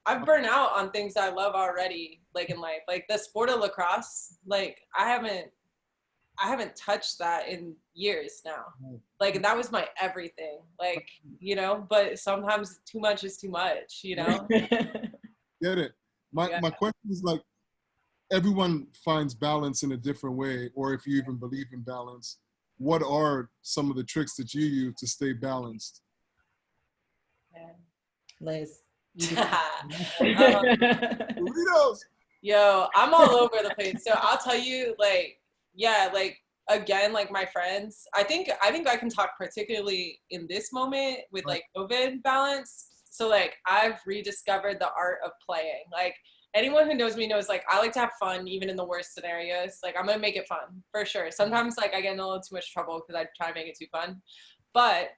I've burnt out on things I love already, like in life. Like the sport of lacrosse, like I haven't touched that in years now. Like, and that was my everything. Like, you know, but sometimes too much is too much, you know? Get it. My question is, like, everyone finds balance in a different way, or if you even believe in balance, what are some of the tricks that you use to stay balanced? Liz. Burritos. Yo, I'm all over the place. So I'll tell you, like, yeah, like, again, like my friends, I think I can talk particularly in this moment with like COVID balance. So like I've rediscovered the art of playing. Like anyone who knows me knows, like, I like to have fun even in the worst scenarios. Like I'm gonna make it fun for sure. Sometimes like I get in a little too much trouble because I try to make it too fun. But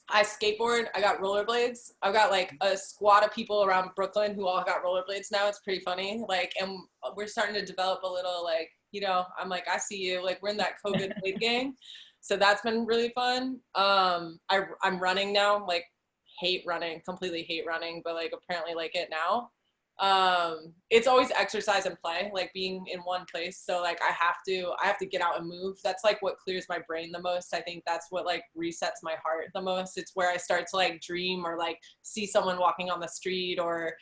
I skateboard, I got rollerblades. I've got like a squad of people around Brooklyn who all got rollerblades now. It's pretty funny. Like, and we're starting to develop a little, like, you know, I'm like, I see you. Like, we're in that COVID blade gang. So that's been really fun. I'm running now, like, hate running, completely hate running, but like apparently like it now. It's always exercise and play, like being in one place. So like I have to get out and move. That's like what clears my brain the most. I think that's what like resets my heart the most. It's where I start to like dream or like see someone walking on the street, or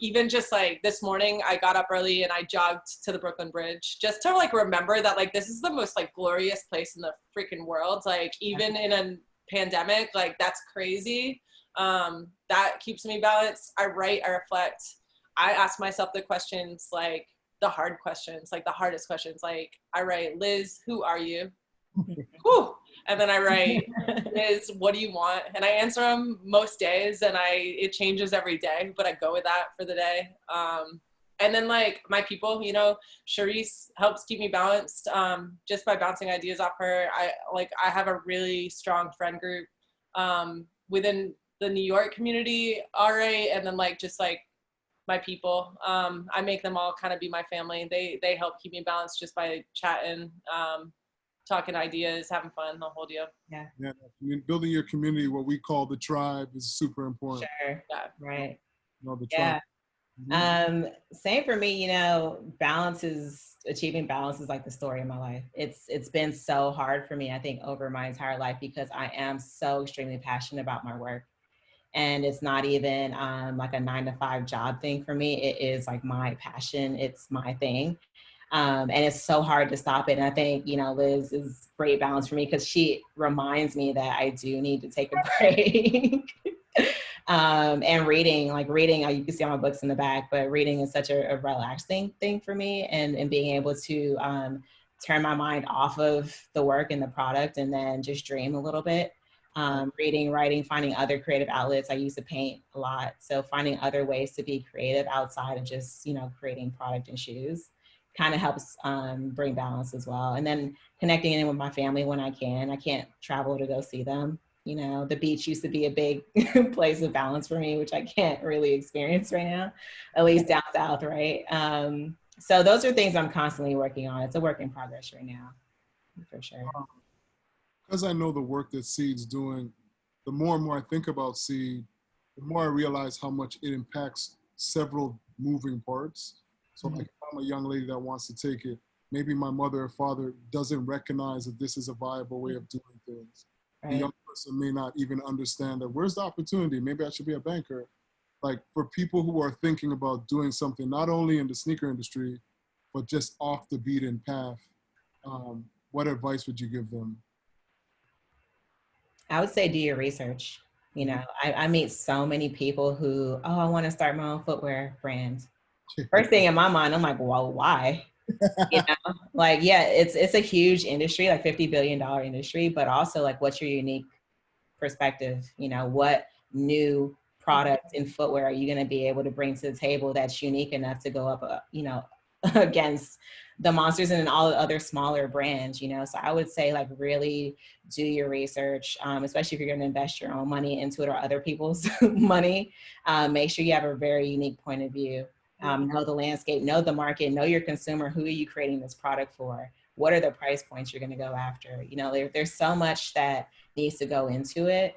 even just like this morning I got up early and I jogged to the Brooklyn Bridge just to like remember that like this is the most like glorious place in the freaking world. Like even in a pandemic, like that's crazy. That keeps me balanced. I write, I reflect. I ask myself the questions, like the hard questions, like the hardest questions. Like I write, Liz, who are you? Whew. And then I write, Liz, what do you want? And I answer them most days, and it changes every day, but I go with that for the day. And then like my people, you know, Cheress helps keep me balanced just by bouncing ideas off her. I have a really strong friend group within the New York community already, and then like just like my people. I make them all kind of be my family. They help keep me balanced just by chatting, talking ideas, having fun, the whole deal. Yeah. I mean, building your community, what we call the tribe, is super important. Sure. Yeah. Right. You know, the tribe. Yeah. Same for me, you know, achieving balance is like the story of my life. It's been so hard for me, I think, over my entire life, because I am so extremely passionate about my work. And it's not even like a 9-to-5 job thing for me. It is like my passion. It's my thing. And it's so hard to stop it. And I think, you know, Liz is great balance for me, because she reminds me that I do need to take a break. And reading, you can see all my books in the back, but reading is such a relaxing thing for me, and being able to turn my mind off of the work and the product and then just dream a little bit. Reading, writing, finding other creative outlets. I used to paint a lot. So finding other ways to be creative outside of just, you know, creating product and shoes kind of helps bring balance as well. And then connecting in with my family when I can. I can't travel to go see them. You know, the beach used to be a big place of balance for me, which I can't really experience right now, at least down south, right? So those are things I'm constantly working on. It's a work in progress right now, for sure. Because I know the work that Seed's doing, the more and more I think about Seed, the more I realize how much it impacts several moving parts. So like if I'm a young lady that wants to take it, maybe my mother or father doesn't recognize that this is a viable way of doing things. The young person may not even understand that where's the opportunity? Maybe I should be a banker. Like for people who are thinking about doing something, not only in the sneaker industry, but just off the beaten path, what advice would you give them? I would say do your research. You know, I meet so many people who, oh, I want to start my own footwear brand. First thing in my mind, I'm like, well, why? You know, like, yeah, it's a huge industry, like $50 billion industry, but also like, what's your unique perspective? You know, what new product in footwear are you going to be able to bring to the table that's unique enough to go up, you know, against the monsters and all the other smaller brands, you know? So I would say like really do your research, especially if you're going to invest your own money into it or other people's money. Make sure you have a very unique point of view. Know the landscape, know the market, know your consumer. Who are you creating this product for? What are the price points you're going to go after? You know, there's so much that needs to go into it.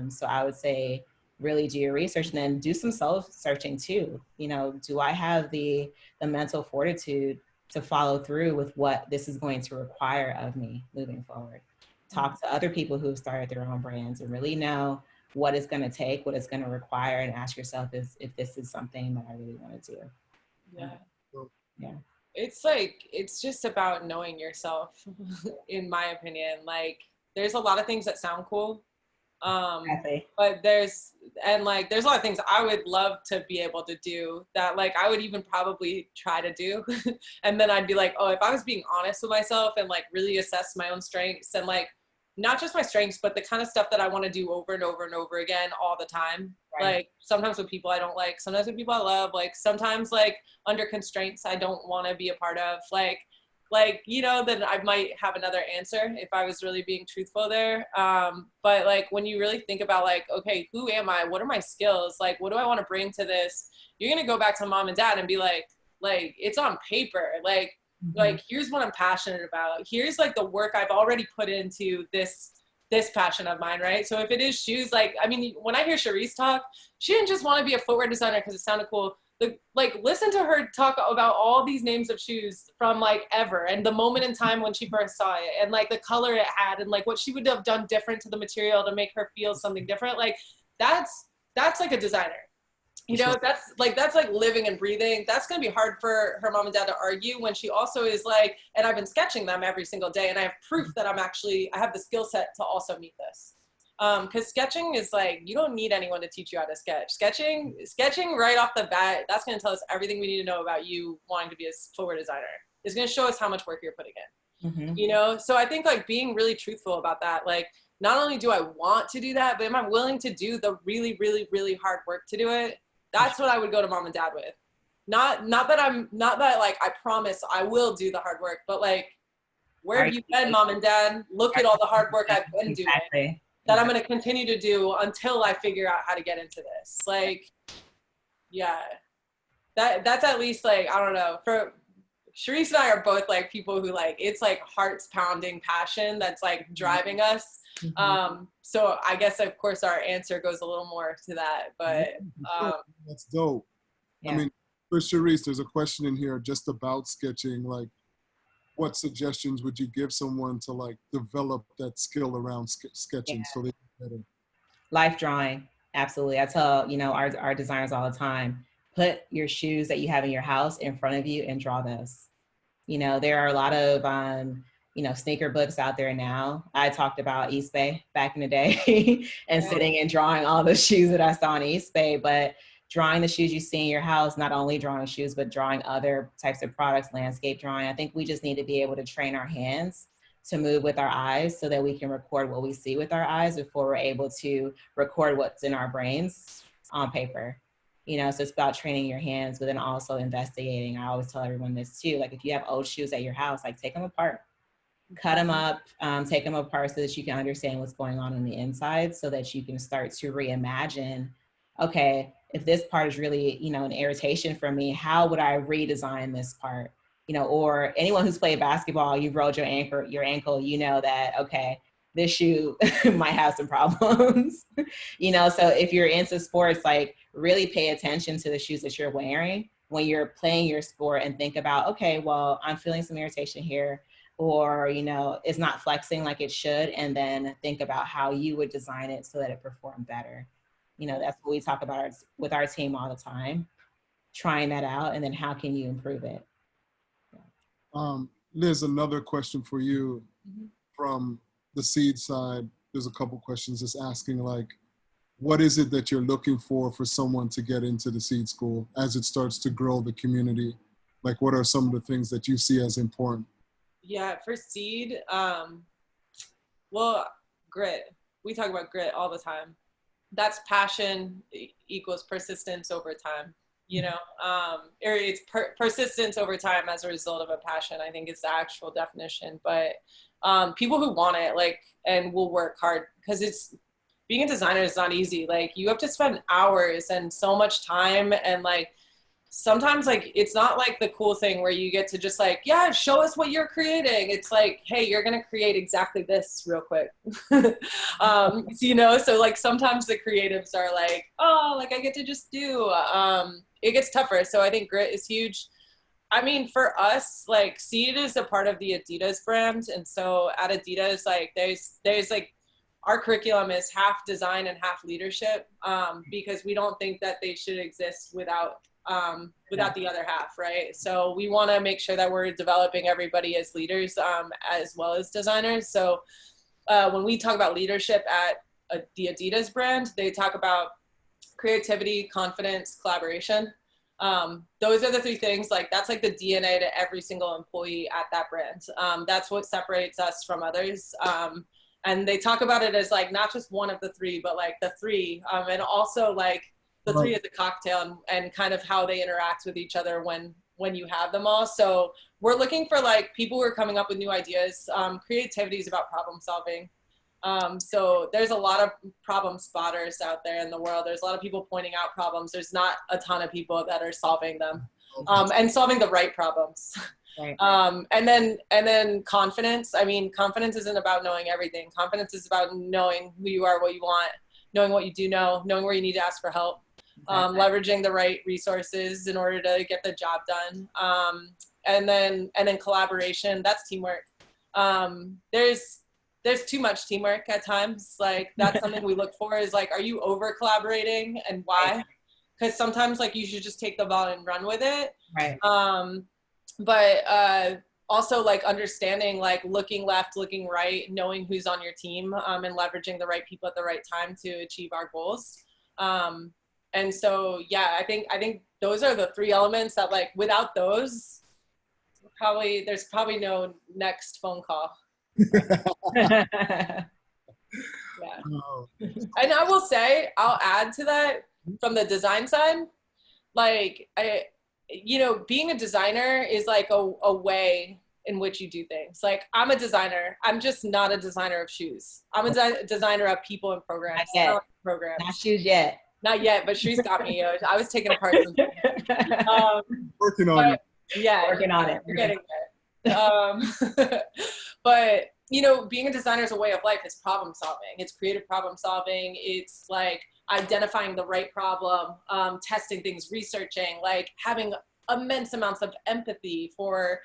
So I would say really do your research and then do some soul searching too. You know, do I have the mental fortitude to follow through with what this is going to require of me moving forward? Talk to other people who've started their own brands and really know what it's going to take, what it's going to require, and ask yourself if this is something that I really want to do. Yeah. It's like, it's just about knowing yourself, in my opinion. Like, there's a lot of things that sound cool. But there's a lot of things I would love to be able to do that, like, I would even probably try to do. And then I'd be like, oh, if I was being honest with myself and like really assess my own strengths and like, not just my strengths, but the kind of stuff that I want to do over and over and over again all the time. Right. Like sometimes with people I don't like, sometimes with people I love, like sometimes like under constraints I don't want to be a part of, like, you know, then I might have another answer if I was really being truthful there. But like when you really think about like, okay, who am I? What are my skills? Like, what do I want to bring to this? You're going to go back to mom and dad and be like, it's on paper. Like, here's what I'm passionate about. Here's like the work I've already put into this passion of mine, right? So if it is shoes, like, I mean, when I hear Cheress talk, she didn't just want to be a footwear designer because it sounded cool. Like, listen to her talk about all these names of shoes from like ever, and the moment in time when she first saw it, and like the color it had, and like what she would have done different to the material to make her feel something different. Like, that's like a designer. You know, that's like living and breathing. That's going to be hard for her mom and dad to argue when she also is like, and I've been sketching them every single day, and I have proof that I have the skill set to also meet this. Because sketching is like, you don't need anyone to teach you how to sketch. Sketching right off the bat, that's going to tell us everything we need to know about you wanting to be a footwear designer. It's going to show us how much work you're putting in. You know, so I think like being really truthful about that, like, not only do I want to do that, but am I willing to do the really, really, really hard work to do it? That's what I would go to mom and dad with. Not that like I promise I will do the hard work, but like, where have you been, mom and dad? Look at all the hard work I've been doing that I'm going to continue to do until I figure out how to get into this. Like, yeah, that's at least like, I don't know, for Cheress and I are both like people who like, it's like hearts pounding passion that's like driving us. So I guess of course our answer goes a little more to that, but that's dope. Yeah. I mean, for Cheress, there's a question in here just about sketching. Like, what suggestions would you give someone to like develop that skill around sketching so they get better? Life drawing, absolutely. I tell, you know, our designers all the time, put your shoes that you have in your house in front of you and draw those. You know, there are a lot of you know, sneaker books out there now. I talked about Eastbay back in the day and sitting and drawing all the shoes that I saw on Eastbay, but drawing the shoes you see in your house, not only drawing shoes, but drawing other types of products, landscape drawing. I think we just need to be able to train our hands to move with our eyes so that we can record what we see with our eyes before we're able to record what's in our brains on paper. You know, so it's about training your hands, but then also investigating. I always tell everyone this too. Like, if you have old shoes at your house, like, take them apart, cut them up, take them apart so that you can understand what's going on the inside, so that you can start to reimagine, okay, if this part is really, you know, an irritation for me, how would I redesign this part? You know, or anyone who's played basketball, you've rolled your ankle, you know that, okay, this shoe might have some problems. You know, so if you're into sports, like, really pay attention to the shoes that you're wearing when you're playing your sport and think about, okay, well, I'm feeling some irritation here. or, you know, is not flexing like it should, and then think about how you would design it so that it performed better. You know, that's what we talk about with our team all the time, trying that out, and then how can you improve it? Liz, another question for you from the seed side. There's a couple questions just asking, like, what is it that you're looking for someone to get into the seed school as it starts to grow the community? Like, what are some of the things that you see as important? Yeah, for seed, well, grit. We talk about grit all the time. That's passion equals persistence over time, you know, or it's persistence over time as a result of a passion, I think is the actual definition. But people who want it, like, and will work hard, because being a designer is not easy. Like, you have to spend hours and so much time, and like, sometimes like it's not like the cool thing where you get to just like, yeah, show us what you're creating. It's like, hey, you're gonna create exactly this real quick. You know, so like sometimes the creatives are like, oh, like I get to just do, it gets tougher. So I think grit is huge. I mean, for us, like, Seed is a part of the Adidas brand, and so at Adidas, like there's like, our curriculum is half design and half leadership, because we don't think that they should exist without the other half, right? So we want to make sure that we're developing everybody as leaders, as well as designers. So when we talk about leadership at the Adidas brand, they talk about creativity, confidence, collaboration. Those are the three things. Like, that's like the DNA to every single employee at that brand. That's what separates us from others. And they talk about it as like not just one of the three, but like the three, and also like the three as a cocktail, and kind of how they interact with each other when you have them all. So we're looking for like people who are coming up with new ideas. Creativity is about problem solving. So there's a lot of problem spotters out there in the world. There's a lot of people pointing out problems. There's not a ton of people that are solving them, and solving the right problems. Right. And then confidence. I mean, confidence isn't about knowing everything. Confidence is about knowing who you are, what you want, knowing what you do know, knowing where you need to ask for help, leveraging the right resources in order to get the job done. And then collaboration. That's teamwork. There's too much teamwork at times. Like, that's something we look for, is like, are you over collaborating, and why? Because sometimes like you should just take the ball and run with it. Right. But also like understanding, like looking left, looking right, knowing who's on your team, and leveraging the right people at the right time to achieve our goals. And so, yeah, I think those are the three elements that, like, without those, there's probably no next phone call. Yeah. Oh. And I will say, I'll add to that from the design side, like, being a designer is like a way in which you do things. Like, I'm a designer. I'm just not a designer of shoes. I'm a designer of people and programs. Not yet. Programs. Not shoes yet. Not yet, but shoes got me. I was taking apart something. Working on it. Yeah. Working on it. We're getting there. But, being a designer is a way of life. It's problem solving. It's creative problem solving. It's like identifying the right problem, testing things, researching, like having immense amounts of empathy for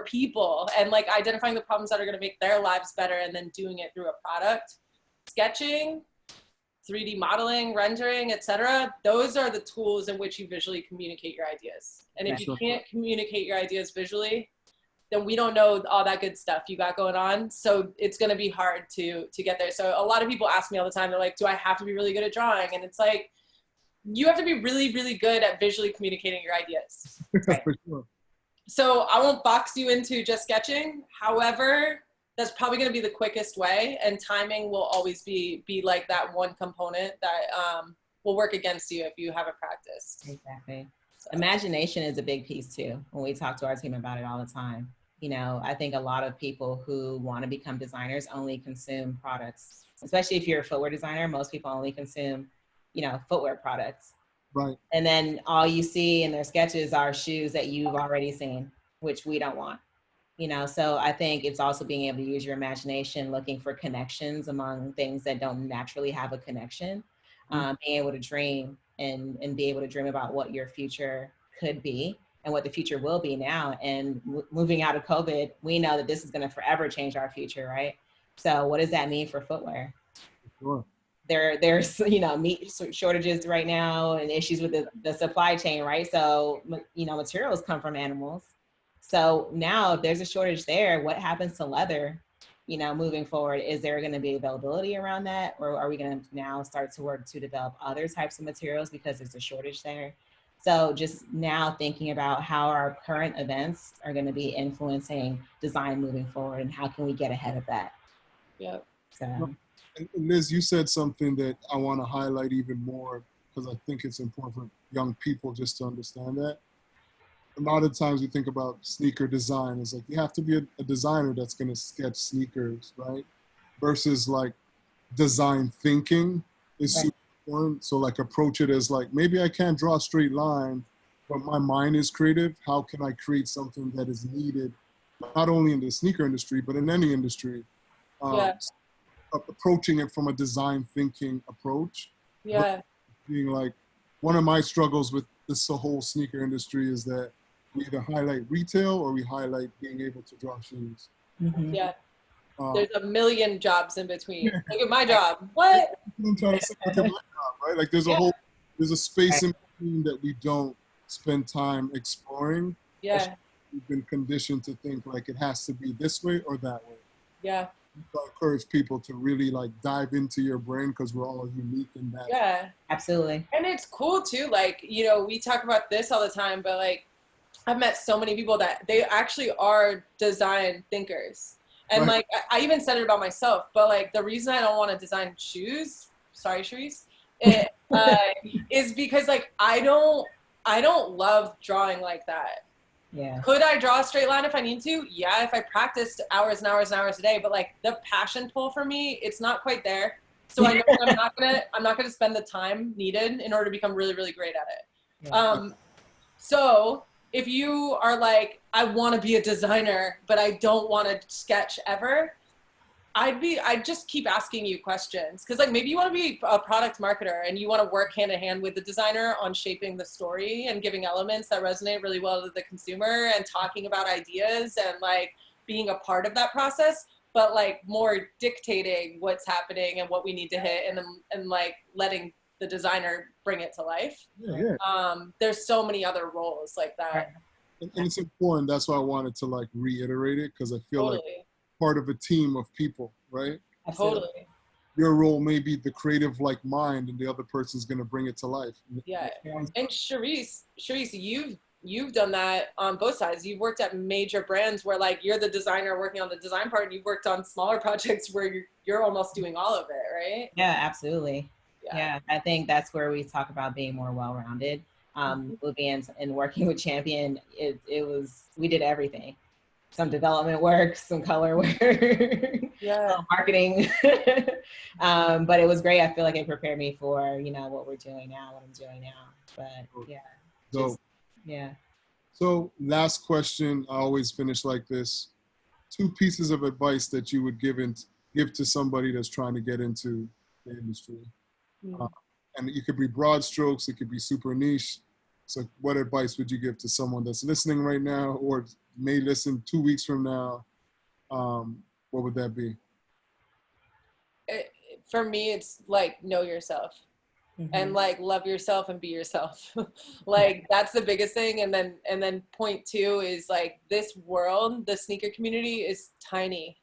people, and like identifying the problems that are going to make their lives better, and then doing it through a product. Sketching, 3D modeling, rendering, etc. Those are the tools in which you visually communicate your ideas. And if you can't communicate your ideas visually, then we don't know all that good stuff you got going on. So it's going to be hard to get there. So a lot of people ask me all the time, they're like, do I have to be really good at drawing? And it's like, you have to be really, really good at visually communicating your ideas. Right? For sure. So I won't box you into just sketching. However, that's probably going to be the quickest way, and timing will always be like that one component that will work against you if you haven't practiced. Exactly. So. Imagination is a big piece too. When we talk to our team about it all the time, I think a lot of people who want to become designers only consume products, especially if you're a footwear designer. Most people only consume, footwear products. Right. And then all you see in their sketches are shoes that you've already seen, which we don't want. So I think it's also being able to use your imagination, looking for connections among things that don't naturally have a connection, being able to dream and be able to dream about what your future could be. and what the future will be now. And moving out of COVID, we know that this is going to forever change our future, right? So what does that mean for footwear? Sure. There's meat shortages right now and issues with the supply chain, right? So materials come from animals. So now if there's a shortage there, what happens to leather? Moving forward, is there going to be availability around that, or are we going to now start to work to develop other types of materials because there's a shortage there? So just now thinking about how our current events are going to be influencing design moving forward, and how can we get ahead of that? Yeah. So. And Liz, you said something that I want to highlight even more, because I think it's important for young people just to understand that. A lot of times we think about sneaker design. It's like you have to be a designer that's going to sketch sneakers, right? Versus like design thinking is super important. So like approach it as like, maybe I can't draw a straight line, but my mind is creative. How can I create something that is needed, not only in the sneaker industry, but in any industry? Approaching it from a design thinking approach. Yeah. Being like, one of my struggles with this whole sneaker industry is that we either highlight retail or we highlight being able to draw shoes. Mm-hmm. Yeah. There's a million jobs in between. Look at my job. What? I'm trying to say, look at my job, right? Like there's a space in between that we don't spend time exploring. Yeah. We've been conditioned to think like it has to be this way or that way. Yeah. I encourage people to really like dive into your brain, because we're all unique in that. Yeah, absolutely. And it's cool too. Like, we talk about this all the time, but like I've met so many people that they actually are design thinkers. And like, I even said it about myself, but like the reason I don't want to design shoes, sorry, Cheress, is because like, I don't love drawing like that. Yeah. Could I draw a straight line if I need to? Yeah, if I practiced hours and hours and hours a day. But like the passion pull for me, it's not quite there. So I know I'm not gonna spend the time needed in order to become really, really great at it. Yeah. So if you are like, I want to be a designer, but I don't want to sketch ever, I'd just keep asking you questions. Cause like maybe you want to be a product marketer and you want to work hand in hand with the designer on shaping the story and giving elements that resonate really well to the consumer and talking about ideas and like being a part of that process, but like more dictating what's happening and what we need to hit, and like letting the designer bring it to life. Yeah. There's so many other roles like that. And it's important. That's why I wanted to like reiterate it, because I feel like part of a team of people, right? Totally. Your role may be the creative like mind, and the other person's going to bring it to life. Yeah. And Cheress, you've done that on both sides. You've worked at major brands where like you're the designer working on the design part, and you've worked on smaller projects where you're almost doing all of it, right? Yeah, absolutely. Yeah, I think that's where we talk about being more well-rounded. Moving and working with Champion, we did everything. Some development work, some color work, marketing. But it was great. I feel like it prepared me for, what we're doing now, what I'm doing now. But yeah. So last question, I always finish like this. 2 pieces of advice that you would give to somebody that's trying to get into the industry. And it could be broad strokes, it could be super niche. So what advice would you give to someone that's listening right now or may listen 2 weeks from now? What would that be? For me, it's like, know yourself. And like love yourself and be yourself. Like that's the biggest thing. And then point 2 is like, this world, the sneaker community is tiny.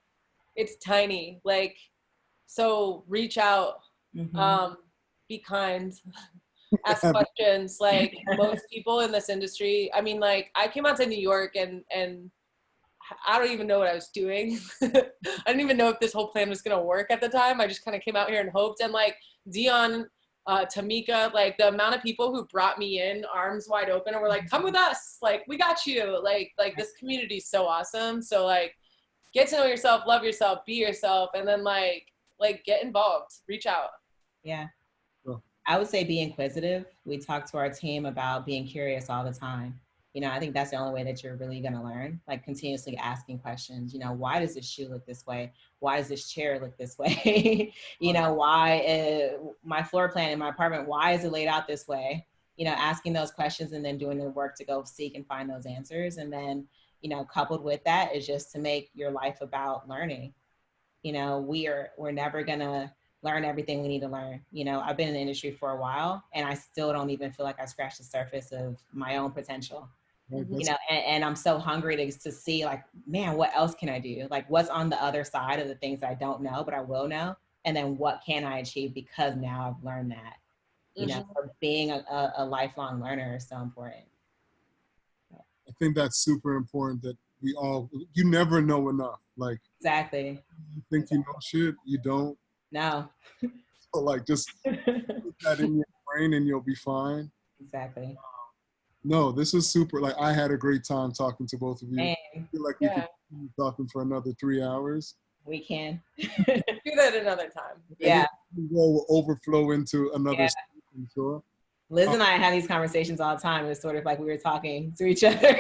It's tiny. Like, so reach out, be kind, ask questions. Like most people in this industry, I mean, like I came out to New York and I don't even know what I was doing. I didn't even know if this whole plan was going to work at the time. I just kind of came out here and hoped. And like Dion, Tamika, like the amount of people who brought me in arms wide open and were like, come with us. Like, we got you. Like this community is so awesome. So like, get to know yourself, love yourself, be yourself. And then like get involved, reach out. Yeah. I would say be inquisitive. We talk to our team about being curious all the time. I think that's the only way that you're really going to learn, like continuously asking questions. Why does this shoe look this way? Why does this chair look this way? Why my floor plan in my apartment, why is it laid out this way? you know, asking those questions and then doing the work to go seek and find those answers. And then, you know, coupled with that is just to make your life about learning. You know, we're never gonna learn everything we need to learn. You know, I've been in the industry for a while and I still don't even feel like I scratched the surface of my own potential. You know, and I'm so hungry to see like, man, what else can I do? Like what's on the other side of the things that I don't know, but I will know. And then what can I achieve because now I've learned that, you know, for being a lifelong learner is so important. I think that's super important that you never know enough. Like, exactly. You think you know shit, you don't. No. So like, just put that in your brain and you'll be fine. Exactly. No, this is super. Like, I had a great time talking to both of you. Man. I feel like we could be talking for another 3 hours. We can. Do that another time. Yeah. We'll overflow into another. I'm sure. Liz and I have these conversations all the time. It's sort of like we were talking to each other.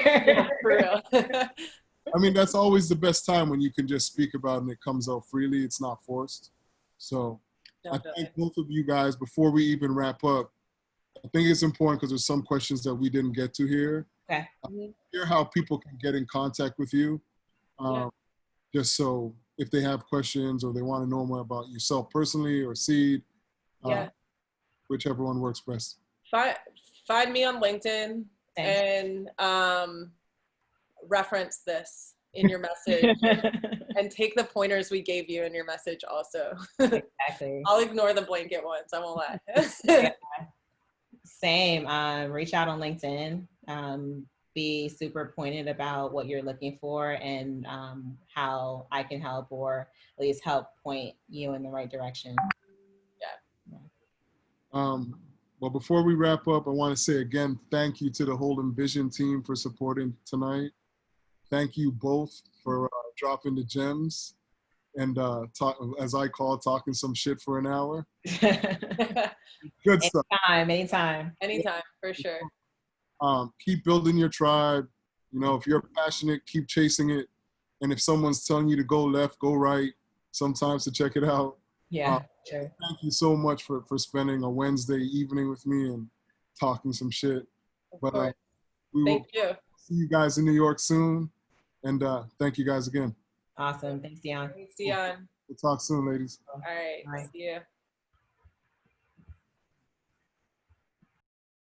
For real. I mean, that's always the best time when you can just speak about it and it comes out freely. It's not forced. So definitely. I thank both of you guys. Before we even wrap up, I think it's important because there's some questions that we didn't get to here. Okay. Hear how people can get in contact with you. Just so if they have questions or they want to know more about yourself personally or Seed, whichever one works best. Find me on LinkedIn and reference this in your message and take the pointers we gave you in your message also. Exactly. I'll ignore the blanket ones. I won't lie. Same. Reach out on LinkedIn. Be super pointed about what you're looking for and how I can help or at least help point you in the right direction. Well, before we wrap up, I want to say again, thank you to the Holden Vision team for supporting tonight. Thank you both for dropping the gems and as I call, talking some shit for an hour. Good stuff. Anytime, for sure. Keep building your tribe. You know, if you're passionate, keep chasing it. And if someone's telling you to go left, go right, sometimes to check it out. Sure. Thank you so much for spending a Wednesday evening with me and talking some shit. But we will see you guys in New York soon. And thank you guys again. Awesome. Thanks, Dion. Thanks, Dion. We'll talk soon, ladies. All right. Bye. See you.